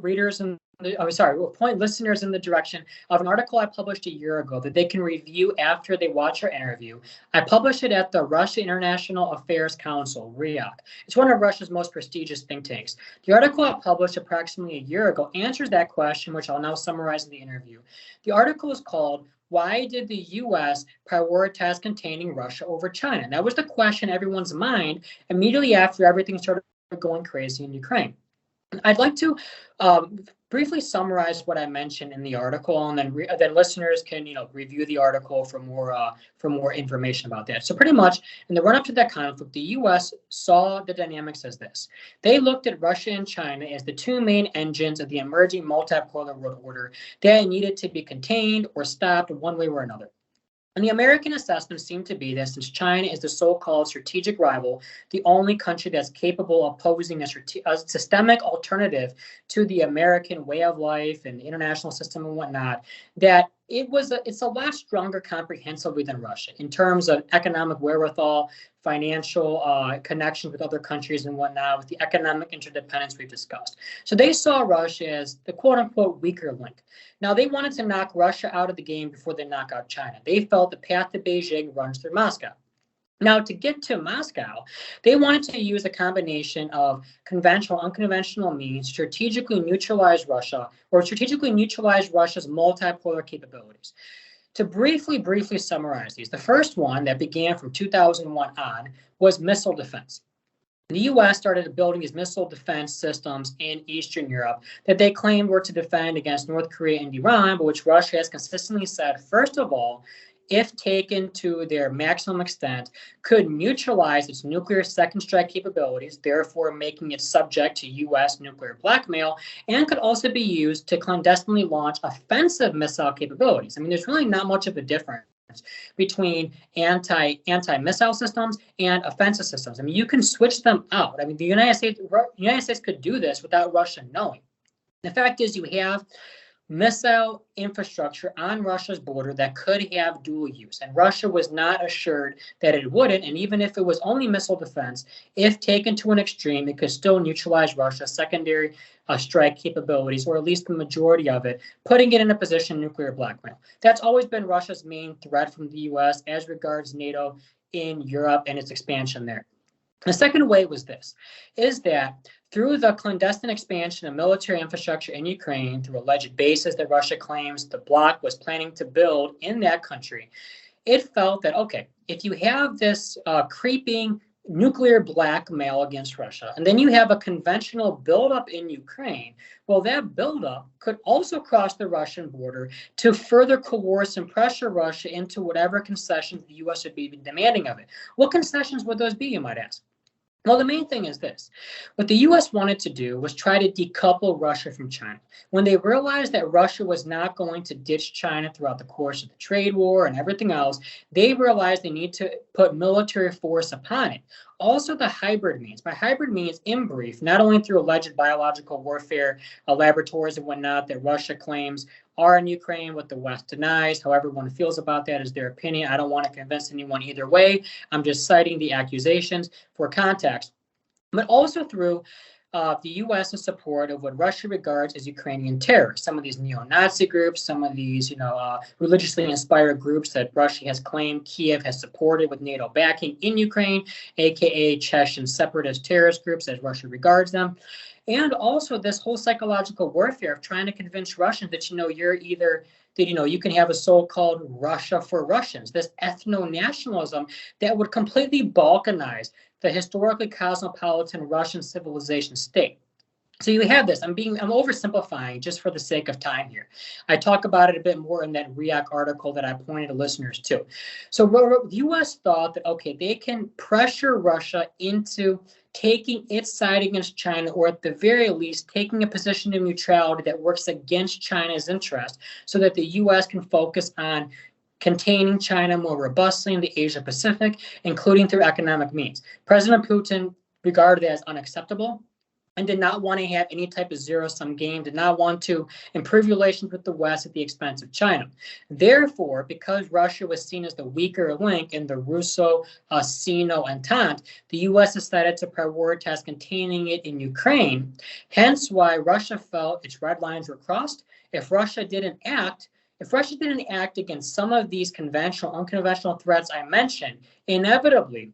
B: listeners in the direction of an article I published a year ago that they can review after they watch our interview. I published it at the Russia International Affairs Council, RIAC. It's one of Russia's most prestigious think tanks. The article I published approximately a year ago answers that question, which I'll now summarize in the interview. The article is called, "Why did the U.S. prioritize containing Russia over China?" And that was the question in everyone's mind immediately after everything started going crazy in Ukraine. I'd like to briefly summarize what I mentioned in the article, and then listeners can review the article for more information about that. So pretty much in the run-up to that conflict, the U.S. saw the dynamics as this. They looked at Russia and China as the 2 main engines of the emerging multipolar world order that needed to be contained or stopped one way or another. And the American assessment seemed to be that since China is the so-called strategic rival, the only country that's capable of posing a systemic alternative to the American way of life and the international system and whatnot, that it's a lot stronger comprehensively than Russia in terms of economic wherewithal, financial connections with other countries and whatnot, with the economic interdependence we've discussed. So they saw Russia as the quote-unquote weaker link. Now, they wanted to knock Russia out of the game before they knock out China. They felt the path to Beijing runs through Moscow. Now, to get to Moscow, they wanted to use a combination of conventional, unconventional means to strategically neutralize Russia, or strategically neutralize Russia's multipolar capabilities. To briefly summarize these, the first one that began from 2001 on was missile defense. The U.S. started building these missile defense systems in Eastern Europe that they claimed were to defend against North Korea and Iran, but which Russia has consistently said, first of all, if taken to their maximum extent, could neutralize its nuclear second strike capabilities, therefore making it subject to U.S. nuclear blackmail, and could also be used to clandestinely launch offensive missile capabilities. I mean, there's really not much of a difference between anti-missile systems and offensive systems. I mean, you can switch them out. I mean, the United States could do this without Russia knowing. The fact is, you have missile infrastructure on Russia's border that could have dual use, and Russia was not assured that it wouldn't. And even if it was only missile defense, if taken to an extreme, it could still neutralize Russia's secondary strike capabilities, or at least the majority of it, putting it in a position of nuclear blackmail. That's always been Russia's main threat from the U.S. as regards NATO in Europe and its expansion there. The second way was this, is that through the clandestine expansion of military infrastructure in Ukraine, through alleged bases that Russia claims the bloc was planning to build in that country, it felt that, okay, if you have this creeping nuclear blackmail against Russia, and then you have a conventional buildup in Ukraine, well, that buildup could also cross the Russian border to further coerce and pressure Russia into whatever concessions the U.S. would be demanding of it. What concessions would those be, you might ask? Well, the main thing is this. What the U.S. wanted to do was try to decouple Russia from China. When they realized that Russia was not going to ditch China throughout the course of the trade war and everything else, they realized they need to put military force upon it. Also, the hybrid means. By hybrid means, in brief, not only through alleged biological warfare laboratories and whatnot that Russia claims are in Ukraine, what the West denies. However one feels about that is their opinion. I don't want to convince anyone either way. I'm just citing the accusations for context. But also through the U.S.'s support of what Russia regards as Ukrainian terrorists. Some of these neo-Nazi groups, some of these, religiously inspired groups that Russia has claimed Kiev has supported with NATO backing in Ukraine, aka Chechen separatist terrorist groups as Russia regards them. And also this whole psychological warfare of trying to convince Russians that, you're either, that, you can have a so-called Russia for Russians, this ethno-nationalism that would completely balkanize the historically cosmopolitan Russian civilization state. So you have this. I'm oversimplifying just for the sake of time here. I talk about it a bit more in that REAC article that I pointed to listeners to. So the U.S. thought that, okay, they can pressure Russia into taking its side against China, or at the very least, taking a position of neutrality that works against China's interest, so that the U.S. can focus on containing China more robustly in the Asia Pacific, including through economic means. President Putin regarded it as unacceptable and did not want to have any type of zero-sum game, did not want to improve relations with the West at the expense of China. Therefore, because Russia was seen as the weaker link in the Russo-Sino Entente, the U.S. decided to prioritize containing it in Ukraine, hence why Russia felt its red lines were crossed. If Russia didn't act against some of these conventional, unconventional threats I mentioned, inevitably,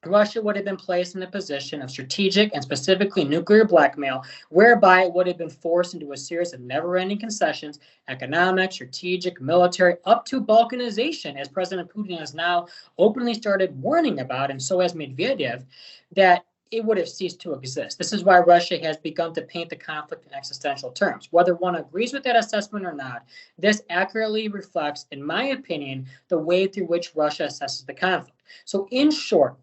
B: Russia would have been placed in a position of strategic and specifically nuclear blackmail, whereby it would have been forced into a series of never-ending concessions, economic, strategic, military, up to balkanization, as President Putin has now openly started warning about, and so has Medvedev, that it would have ceased to exist. This is why Russia has begun to paint the conflict in existential terms. Whether one agrees with that assessment or not, this accurately reflects, in my opinion, the way through which Russia assesses the conflict. So in short,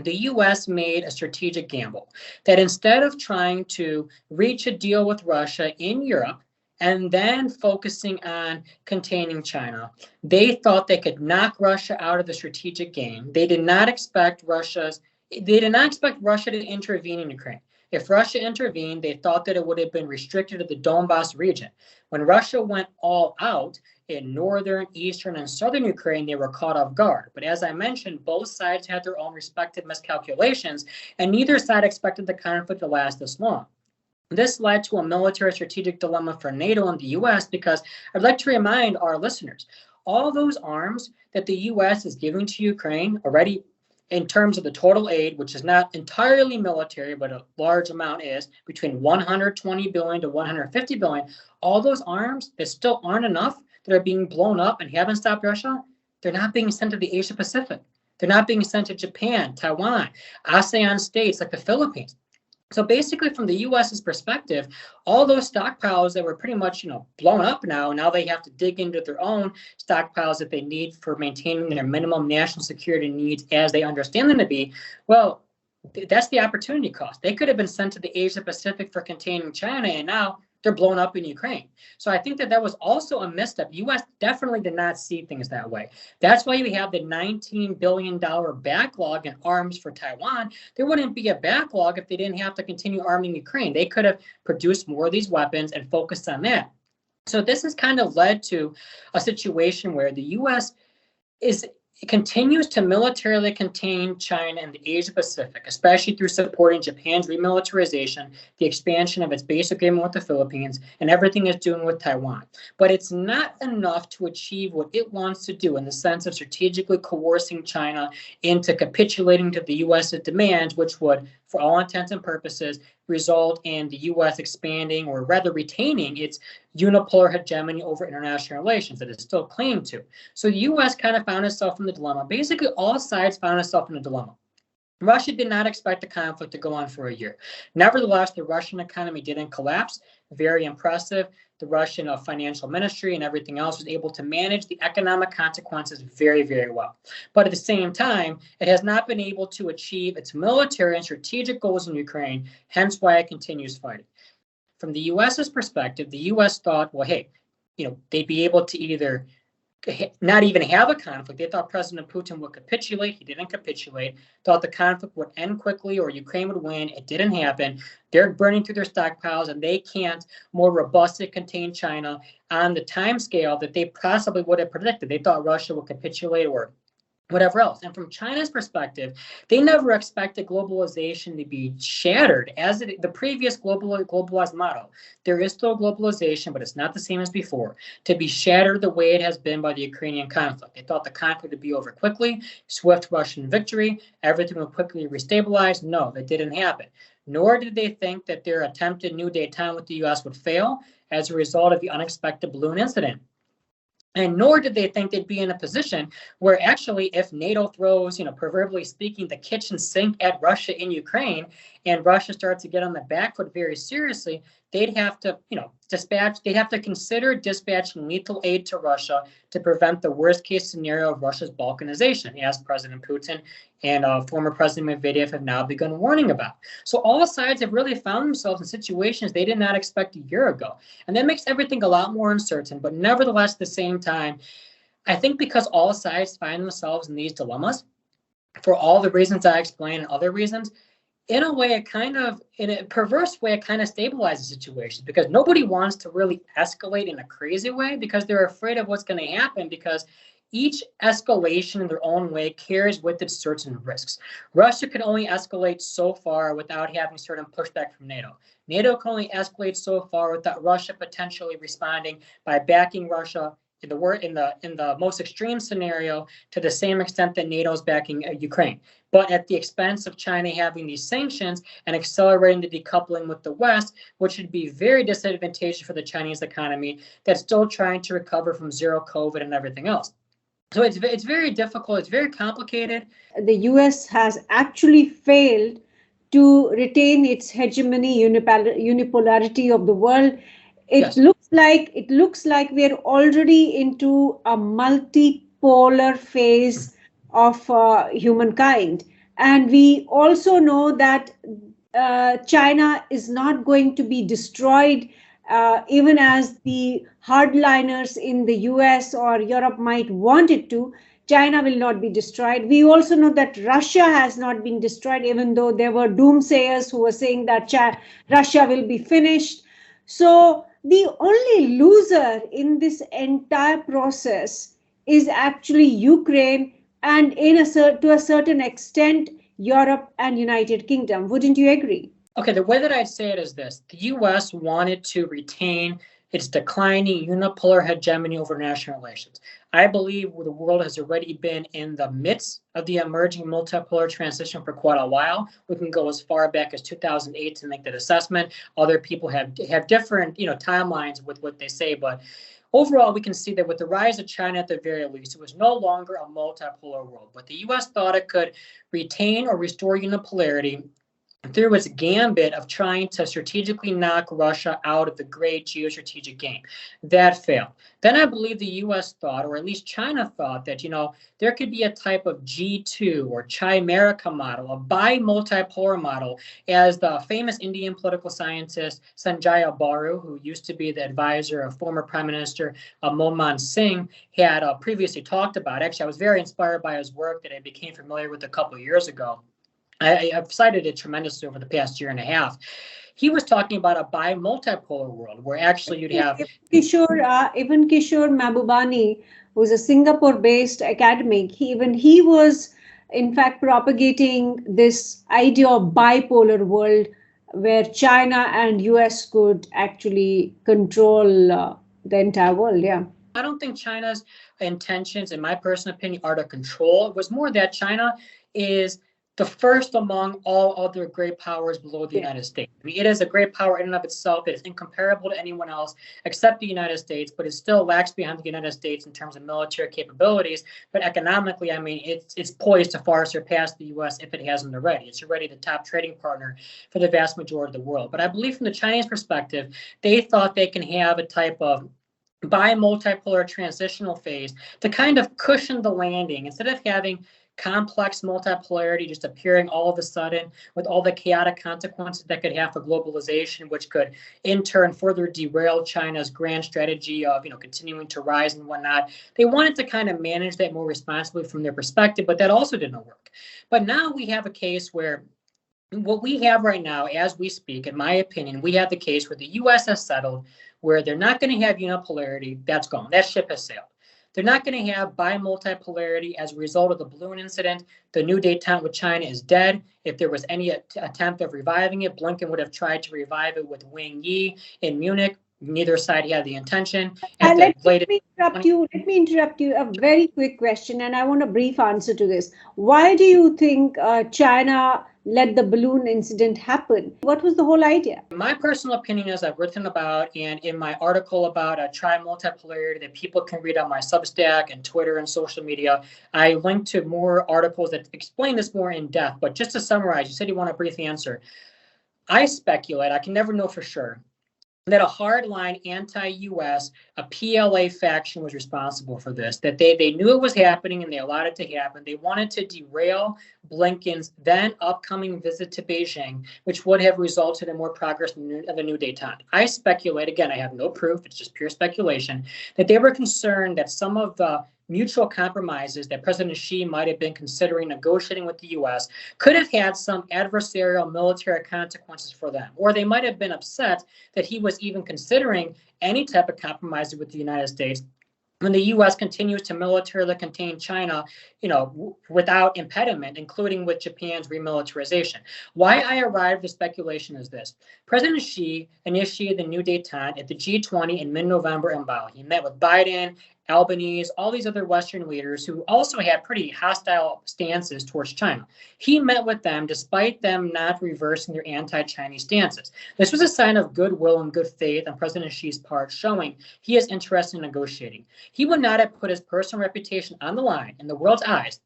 B: the U.S. made a strategic gamble that instead of trying to reach a deal with Russia in Europe and then focusing on containing China, they thought they could knock Russia out of the strategic game. They did not expect Russia to intervene in Ukraine. If Russia intervened, they thought that it would have been restricted to the Donbas region. When Russia went all out in northern, eastern, and southern Ukraine, they were caught off guard. But as I mentioned, both sides had their own respective miscalculations, and neither side expected the conflict to last this long. This led to a military strategic dilemma for NATO and the U.S. because I'd like to remind our listeners, all those arms that the U.S. is giving to Ukraine already, in terms of the total aid, which is not entirely military, but a large amount is between 120 billion to 150 billion, all those arms that still aren't enough, that are being blown up and haven't stopped Russia, they're not being sent to the Asia Pacific. They're not being sent to Japan, Taiwan, ASEAN states like the Philippines. So basically, from the U.S.'s perspective, all those stockpiles that were pretty much, blown up now they have to dig into their own stockpiles that they need for maintaining their minimum national security needs as they understand them to be. Well, that's the opportunity cost. They could have been sent to the Asia Pacific for containing China, and now they're blown up in Ukraine. So I think that was also a misstep. U.S. definitely did not see things that way. That's why we have the $19 billion backlog in arms for Taiwan. There wouldn't be a backlog if they didn't have to continue arming Ukraine. They could have produced more of these weapons and focused on that. So this has kind of led to a situation where the U.S. continues to militarily contain China and the Asia Pacific, especially through supporting Japan's remilitarization, the expansion of its base agreement with the Philippines, and everything it's doing with Taiwan. But it's not enough to achieve what it wants to do in the sense of strategically coercing China into capitulating to the U.S.'s demands, which would, for all intents and purposes, result in the U.S. expanding, or rather retaining, its unipolar hegemony over international relations that it still claimed to. So the U.S. kind of found itself in the dilemma. Basically, all sides found itself in a dilemma. Russia did not expect the conflict to go on for a year. Nevertheless, the Russian economy didn't collapse. Very impressive. The Russian financial ministry and everything else was able to manage the economic consequences very, very well. But at the same time, it has not been able to achieve its military and strategic goals in Ukraine, hence why it continues fighting. From the U.S.'s perspective, the U.S. thought, well, hey, they'd be able to either not even have a conflict. They thought President Putin would capitulate. He didn't capitulate. Thought the conflict would end quickly or Ukraine would win. It didn't happen. They're burning through their stockpiles, and they can't more robustly contain China on the time scale that they possibly would have predicted. They thought Russia would capitulate or whatever else. And from China's perspective, they never expected globalization to be shattered as the previous globalized model. There is still globalization, but it's not the same as before, to be shattered the way it has been by the Ukrainian conflict. They thought the conflict would be over quickly, swift Russian victory, everything would quickly restabilize. No, that didn't happen. Nor did they think that their attempted new détente with the U.S. would fail as a result of the unexpected balloon incident. And nor did they think they'd be in a position where actually, if NATO throws, proverbially speaking, the kitchen sink at Russia in Ukraine, and Russia starts to get on the back foot very seriously, they'd have to, consider dispatching lethal aid to Russia to prevent the worst case scenario of Russia's balkanization, as President Putin and former President Medvedev have now begun warning about. So all sides have really found themselves in situations they did not expect a year ago. And that makes everything a lot more uncertain. But nevertheless, at the same time, I think because all sides find themselves in these dilemmas, for all the reasons I explained and other reasons, in a way, in a perverse way, it kind of stabilizes situations, because nobody wants to really escalate in a crazy way because they're afraid of what's going to happen, because each escalation in their own way carries with it certain risks. Russia can only escalate so far without having certain pushback from NATO. NATO can only escalate so far without Russia potentially responding by backing Russia in the most extreme scenario to the same extent that NATO is backing Ukraine, but at the expense of China having these sanctions and accelerating the decoupling with the West, which would be very disadvantageous for the Chinese economy that's still trying to recover from zero COVID and everything else. So it's very difficult. It's very complicated.
A: The US has actually failed to retain its hegemony, unipolarity of the world. It looks like we're already into a multipolar phase of humankind. And we also know that China is not going to be destroyed, even as the hardliners in the US or Europe might want it to. China will not be destroyed. We also know that Russia has not been destroyed, even though there were doomsayers who were saying that Russia will be finished. So the only loser in this entire process is actually Ukraine, and to a certain extent, Europe and United Kingdom. Wouldn't you agree?
B: Okay, the way that I'd say it is this. The U.S. wanted to retain its declining unipolar hegemony over international relations. I believe the world has already been in the midst of the emerging multipolar transition for quite a while. We can go as far back as 2008 to make that assessment. Other people have different timelines with what they say, but overall, we can see that with the rise of China at the very least, it was no longer a multipolar world. But the U.S. thought it could retain or restore unipolarity through its gambit of trying to strategically knock Russia out of the great geostrategic game. That failed. Then I believe the U.S. thought, or at least China thought, that there could be a type of G2 or Chimerica model, a bi-multipolar model, as the famous Indian political scientist Sanjaya Baru, who used to be the advisor of former Prime Minister Manmohan Singh, had previously talked about. Actually, I was very inspired by his work that I became familiar with a couple of years ago. I've cited it tremendously over the past year and a half. He was talking about a bi-multipolar world where actually you'd have
A: even Kishore Mahbubani, who's a Singapore-based academic. He was in fact propagating this idea of bipolar world where China and US could actually control the entire world. Yeah.
B: I don't think China's intentions, in my personal opinion, are to control. It was more that China is the first among all other great powers below the United States. I mean, it is a great power in and of itself. It is incomparable to anyone else except the United States, but it still lags behind the United States in terms of military capabilities. But economically, I mean, it's poised to far surpass the U.S. if it hasn't already. It's already the top trading partner for the vast majority of the world. But I believe from the Chinese perspective, they thought they can have a type of bi-multipolar transitional phase to kind of cushion the landing. Instead of having complex multipolarity just appearing all of a sudden with all the chaotic consequences that could have for globalization, which could in turn further derail China's grand strategy of continuing to rise and whatnot. They wanted to kind of manage that more responsibly from their perspective, but that also didn't work. But now we have a case where what we have right now, as we speak, in my opinion, we have the case where the U.S. has settled where they're not going to have unipolarity. That's gone. That ship has sailed. They're not going to have bi-multipolarity as a result of the balloon incident. The new détente with China is dead. If there was any attempt of reviving it, Blinken would have tried to revive it with Wang Yi in Munich. Neither side had the intention.
A: Let me interrupt you. A very quick question, and I want a brief answer to this. Why do you think China let the balloon incident happen? What was the whole idea?
B: My personal opinion, as I've written about, and in my article about tri-multipolarity that people can read on my Substack and Twitter and social media, I linked to more articles that explain this more in depth. But just to summarize, you said you want a brief answer. I speculate, I can never know for sure, that a hardline anti-U.S., a PLA faction was responsible for this, that they knew it was happening and they allowed it to happen. They wanted to derail Blinken's then upcoming visit to Beijing, which would have resulted in more progress in the new détente. I speculate, again, I have no proof, it's just pure speculation, that they were concerned that some of the mutual compromises that President Xi might have been considering negotiating with the U.S. could have had some adversarial military consequences for them, or they might have been upset that he was even considering any type of compromise with the United States when the U.S. continues to militarily contain China, without impediment, including with Japan's remilitarization. Why I arrived at the speculation is this. President Xi initiated the new détente at the G20 in mid-November in Bali. He met with Biden, Albanese, all these other Western leaders who also had pretty hostile stances towards China. He met with them despite them not reversing their anti-Chinese stances. This was a sign of goodwill and good faith on President Xi's part, showing he is interested in negotiating. He would not have put his personal reputation on the line in the world's eyes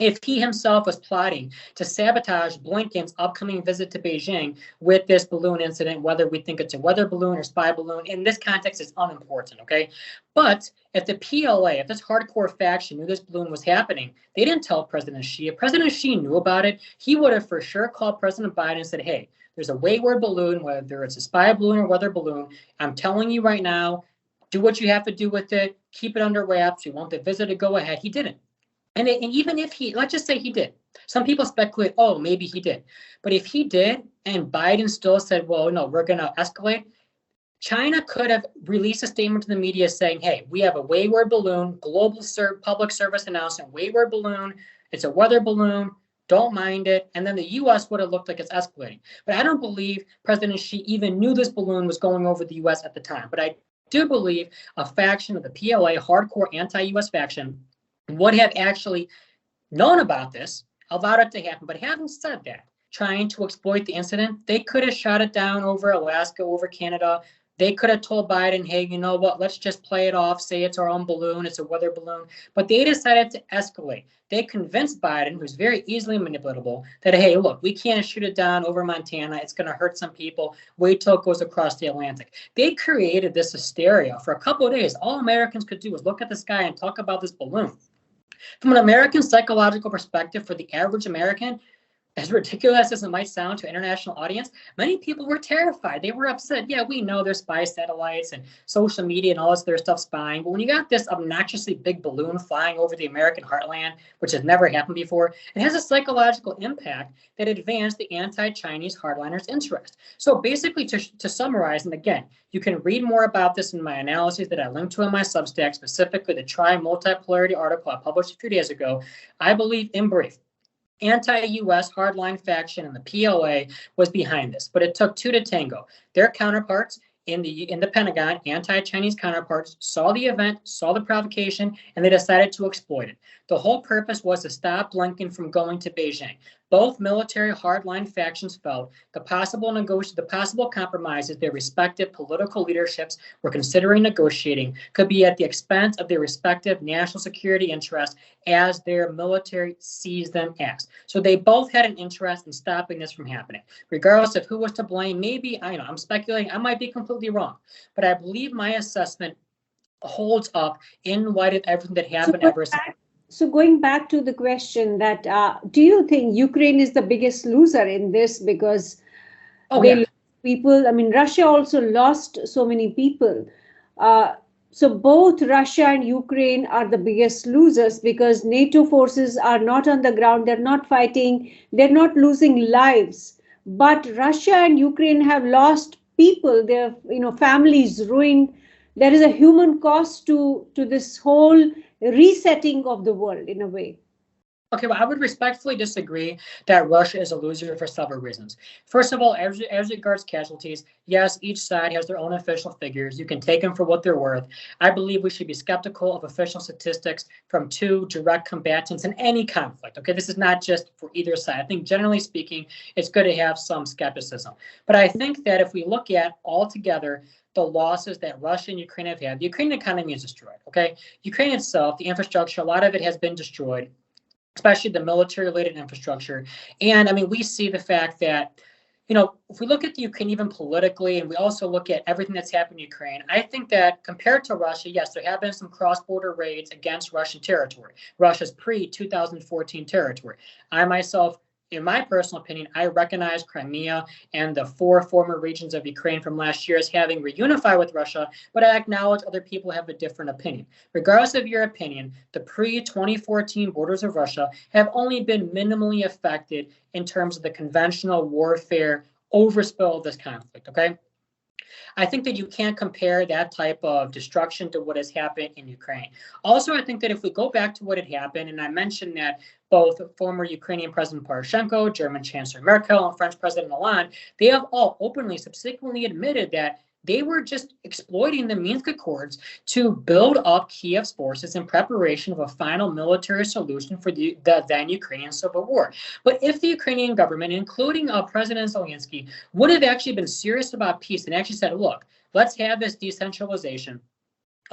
B: if he himself was plotting to sabotage Blinken's upcoming visit to Beijing with this balloon incident, whether we think it's a weather balloon or spy balloon. In this context, it's unimportant, okay? But if the PLA, if this hardcore faction knew this balloon was happening, they didn't tell President Xi. If President Xi knew about it, he would have for sure called President Biden and said, hey, there's a wayward balloon, whether it's a spy balloon or weather balloon. I'm telling you right now, do what you have to do with it. Keep it under wraps. We want the visit to go ahead. He didn't. And even if let's just say he did. Some people speculate, oh, maybe he did. But if he did, and Biden still said, well, no, we're going to escalate, China could have released a statement to the media saying, hey, we have a wayward balloon, global public service announcement, wayward balloon. It's a weather balloon. Don't mind it. And then the U.S. would have looked like it's escalating. But I don't believe President Xi even knew this balloon was going over the U.S. at the time. But I do believe a faction of the PLA, hardcore anti-US faction, would have actually known about this, allowed it to happen. But having said that, trying to exploit the incident, they could have shot it down over Alaska, over Canada. They could have told Biden, hey, you know what, let's just play it off, say it's our own balloon, it's a weather balloon. But they decided to escalate. They convinced Biden, who's very easily manipulatable, that, hey, look, we can't shoot it down over Montana. It's going to hurt some people. Wait till it goes across the Atlantic. They created this hysteria for a couple of days. All Americans could do was look at the sky and talk about this balloon. From an American psychological perspective, for the average American, as ridiculous as it might sound to an international audience, many people were terrified. They were upset. Yeah, we know there's spy satellites and social media and all this other stuff spying. But when you got this obnoxiously big balloon flying over the American heartland, which has never happened before, it has a psychological impact that advanced the anti-Chinese hardliners' interest. So basically, to summarize, and again, you can read more about this in my analyses that I linked to in my Substack, specifically the Tri-Multipolarity article I published a few days ago. I believe, in brief, anti-US hardline faction and the PLA was behind this, but it took two to tango. Their counterparts in the Pentagon, anti-Chinese counterparts, saw the event, saw the provocation, and they decided to exploit it. The whole purpose was to stop Blinken from going to Beijing. Both military hardline factions felt the possible compromises their respective political leaderships were considering negotiating could be at the expense of their respective national security interests as their military sees them as. So they both had an interest in stopping this from happening. Regardless of who was to blame, maybe, I'm speculating, I might be completely wrong, but I believe my assessment holds up in light of everything that happened ever since.
A: So going back to the question that, do you think Ukraine is the biggest loser in this because lost people? I mean, Russia also lost so many people. So both Russia and Ukraine are the biggest losers because NATO forces are not on the ground. They're not fighting. They're not losing lives. But Russia and Ukraine have lost people. Their families ruined. There is a human cost to this whole resetting of the world in a way.
B: Okay, well, I would respectfully disagree that Russia is a loser for several reasons. First of all, as regards casualties, yes, each side has their own official figures. You can take them for what they're worth. I believe we should be skeptical of official statistics from two direct combatants in any conflict. Okay, this is not just for either side. I think generally speaking, it's good to have some skepticism. But I think that if we look at altogether the losses that Russia and Ukraine have had, the Ukrainian economy is destroyed, okay? Ukraine itself, the infrastructure, a lot of it has been destroyed, especially the military-related infrastructure. And I mean, we see the fact that, if we look at the Ukraine even politically, and we also look at everything that's happened in Ukraine, I think that compared to Russia, yes, there have been some cross-border raids against Russian territory, Russia's pre-2014 territory. I myself, in my personal opinion, I recognize Crimea and the 4 former regions of Ukraine from last year as having reunified with Russia, but I acknowledge other people have a different opinion. Regardless of your opinion, the pre-2014 borders of Russia have only been minimally affected in terms of the conventional warfare overspill of this conflict, okay? I think that you can't compare that type of destruction to what has happened in Ukraine. Also, I think that if we go back to what had happened, and I mentioned that both former Ukrainian President Poroshenko, German Chancellor Merkel, and French President Hollande, they have all openly, subsequently admitted that they were just exploiting the Minsk Accords to build up Kiev's forces in preparation of a final military solution for the then Ukrainian civil war. But if the Ukrainian government, including President Zelensky, would have actually been serious about peace and actually said, look, let's have this decentralization.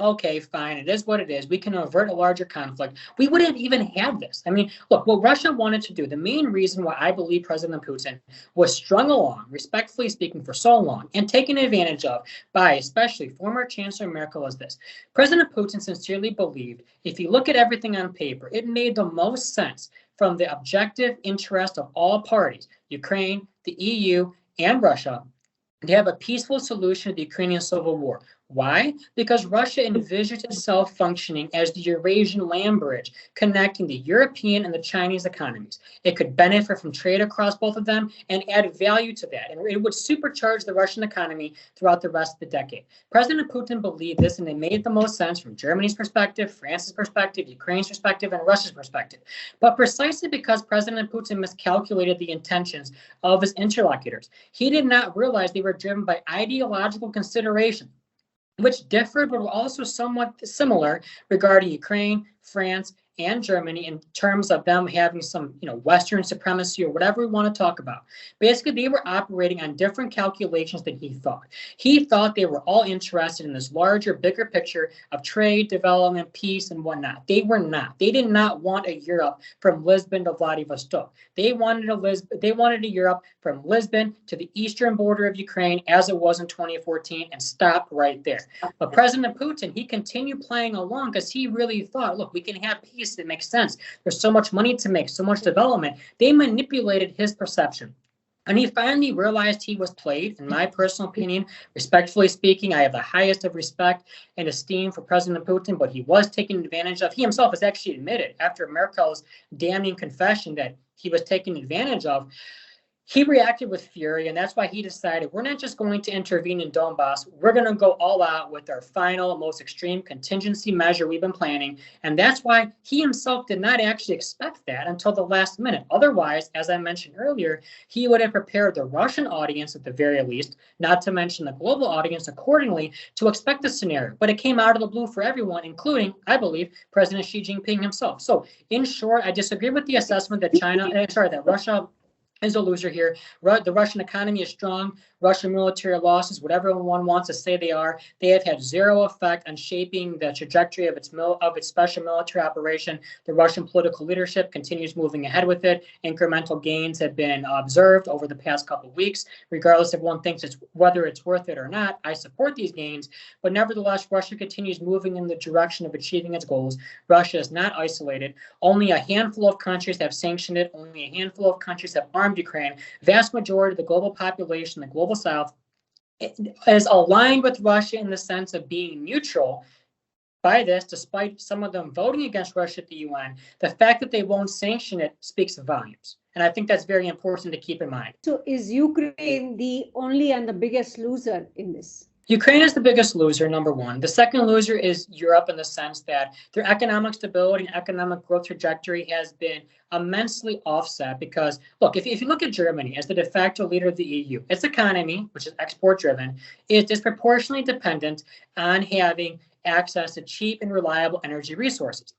B: Okay, fine, it is what it is. We can avert a larger conflict. We wouldn't even have this. I mean, look, what Russia wanted to do, the main reason why I believe President Putin was strung along, respectfully speaking, for so long and taken advantage of by especially former Chancellor Merkel is this. President Putin sincerely believed, if you look at everything on paper, it made the most sense from the objective interest of all parties, Ukraine, the EU, and Russia, to have a peaceful solution to the Ukrainian civil war. Why? Because Russia envisioned itself functioning as the Eurasian land bridge, connecting the European and the Chinese economies. It could benefit from trade across both of them and add value to that. And it would supercharge the Russian economy throughout the rest of the decade. President Putin believed this, and it made the most sense from Germany's perspective, France's perspective, Ukraine's perspective, and Russia's perspective. But precisely because President Putin miscalculated the intentions of his interlocutors, he did not realize they were driven by ideological consideration. which differed but were also somewhat similar regarding Ukraine, France, and Germany in terms of them having some, Western supremacy or whatever we want to talk about. Basically, they were operating on different calculations than he thought. He thought they were all interested in this larger, bigger picture of trade, development, peace, and whatnot. They were not. They did not want a Europe from Lisbon to Vladivostok. They wanted a Europe from Lisbon to the eastern border of Ukraine as it was in 2014 and stop right there. But President Putin, he continued playing along because he really thought, look, we can have peace. It makes sense. There's so much money to make, so much development. They manipulated his perception. And he finally realized he was played. In my personal opinion, respectfully speaking, I have the highest of respect and esteem for President Putin, but he was taken advantage of. He himself has actually admitted after Merkel's damning confession that he was taken advantage of. He reacted with fury, and that's why he decided we're not just going to intervene in Donbass. We're going to go all out with our final, most extreme contingency measure we've been planning. And that's why he himself did not actually expect that until the last minute. Otherwise, as I mentioned earlier, he would have prepared the Russian audience at the very least, not to mention the global audience accordingly, to expect this scenario. But it came out of the blue for everyone, including, I believe, President Xi Jinping himself. So in short, I disagree with the assessment that Russia is a loser here. The Russian economy is strong. Russian military losses, whatever one wants to say they are, they have had zero effect on shaping the trajectory of its special military operation. The Russian political leadership continues moving ahead with it. Incremental gains have been observed over the past couple of weeks. Regardless if one thinks whether it's worth it or not, I support these gains. But nevertheless, Russia continues moving in the direction of achieving its goals. Russia is not isolated. Only a handful of countries have sanctioned it. Only a handful of countries have armed Ukraine. Vast majority of the global population, the global South, is aligned with Russia in the sense of being neutral. By this, despite some of them voting against Russia at the UN, the fact that they won't sanction it speaks volumes. And I think that's very important to keep in mind.
A: So is Ukraine the only and the biggest loser in this?
B: Ukraine is the biggest loser, number one. The second loser is Europe in the sense that their economic stability and economic growth trajectory has been immensely offset because, look, if you look at Germany as the de facto leader of the EU, its economy, which is export-driven, is disproportionately dependent on having access to cheap and reliable energy resources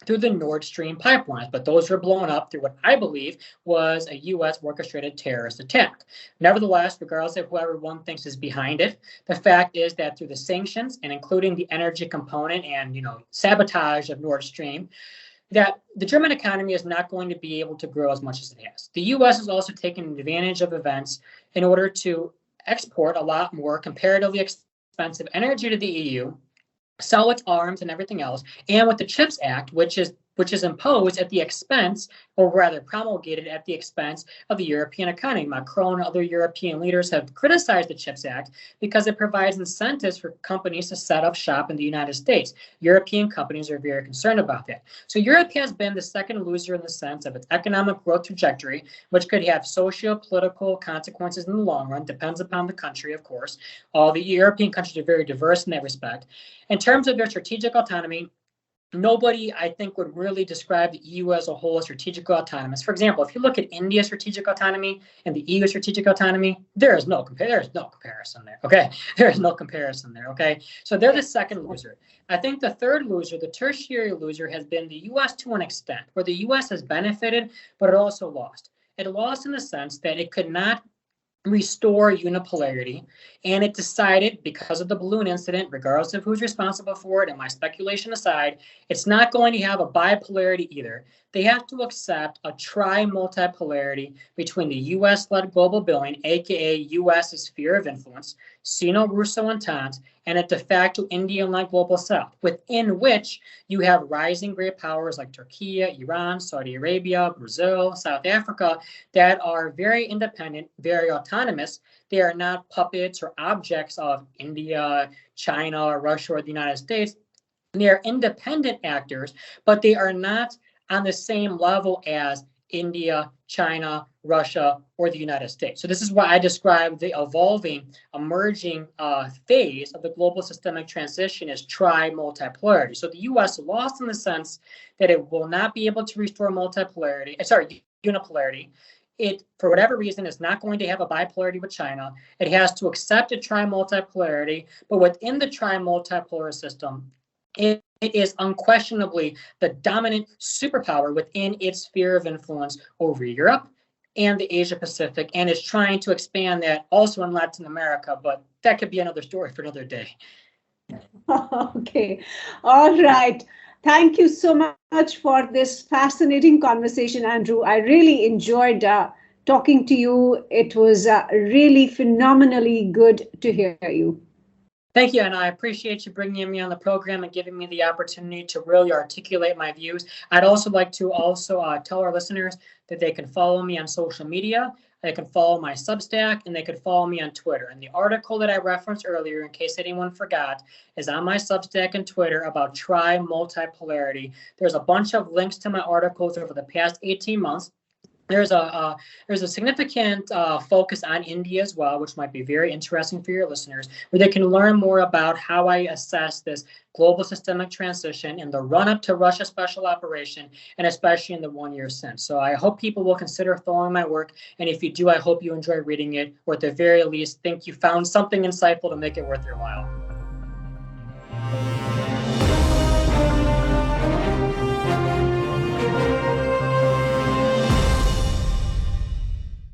B: through the Nord Stream pipelines, but those were blown up through what I believe was a U.S. orchestrated terrorist attack. Nevertheless, regardless of whoever one thinks is behind it, the fact is that through the sanctions and including the energy component and sabotage of Nord Stream, that the German economy is not going to be able to grow as much as it has. The U.S. is also taking advantage of events in order to export a lot more comparatively expensive energy to the EU, sell its arms and everything else, and with the CHIPS Act, which is imposed at the expense, or rather promulgated at the expense of the European economy. Macron and other European leaders have criticized the CHIPS Act because it provides incentives for companies to set up shop in the United States. European companies are very concerned about that. So Europe has been the second loser in the sense of its economic growth trajectory, which could have socio-political consequences in the long run, depends upon the country, of course. All the European countries are very diverse in that respect. In terms of their strategic autonomy, nobody, I think, would really describe the EU as a whole as strategically autonomous. For example, if you look at India's strategic autonomy and the EU strategic autonomy, there is no comparison there. Okay, there is no comparison there. Okay, so they're the second loser. I think the third loser, the tertiary loser, has been the U.S. to an extent, where the U.S. has benefited, but it also lost. It lost in the sense that it could not restore unipolarity, and it decided, because of the balloon incident, regardless of who's responsible for it, and my speculation aside, it's not going to have a bipolarity either. They have to accept a tri-multipolarity between the U.S.-led global billing, aka U.S.'s sphere of influence, Sino-Russo Entente, and a de facto Indian-led global South, within which you have rising great powers like Turkey, Iran, Saudi Arabia, Brazil, South Africa, that are very independent, very autonomous. They are not puppets or objects of India, China, Russia, or the United States. They are independent actors, but they are not on the same level as India, China, Russia, or the United States. So this is why I describe the evolving, emerging phase of the global systemic transition as tri-multipolarity. So the U.S. lost in the sense that it will not be able to restore unipolarity. it, for whatever reason, is not going to have a bipolarity with China. It has to accept a tri-multipolarity, but within the tri-multipolar system, it is unquestionably the dominant superpower within its sphere of influence over Europe and the Asia Pacific, and is trying to expand that also in Latin America, but that could be another story for another day.
A: Okay, all right. Thank you so much for this fascinating conversation, Andrew. I really enjoyed talking to you. It was really phenomenally good to hear you.
B: Thank you, and I appreciate you bringing me on the program and giving me the opportunity to really articulate my views. I'd also like to tell our listeners that they can follow me on social media. They can follow my Substack, and they can follow me on Twitter. And the article that I referenced earlier, in case anyone forgot, is on my Substack and Twitter about tri-multipolarity. There's a bunch of links to my articles over the past 18 months. There's a significant focus on India as well, which might be very interesting for your listeners, where they can learn more about how I assess this global systemic transition in the run-up to Russia special operation, and especially in the 1 year since. So I hope people will consider following my work, and if you do, I hope you enjoy reading it, or at the very least, think you found something insightful to make it worth your while.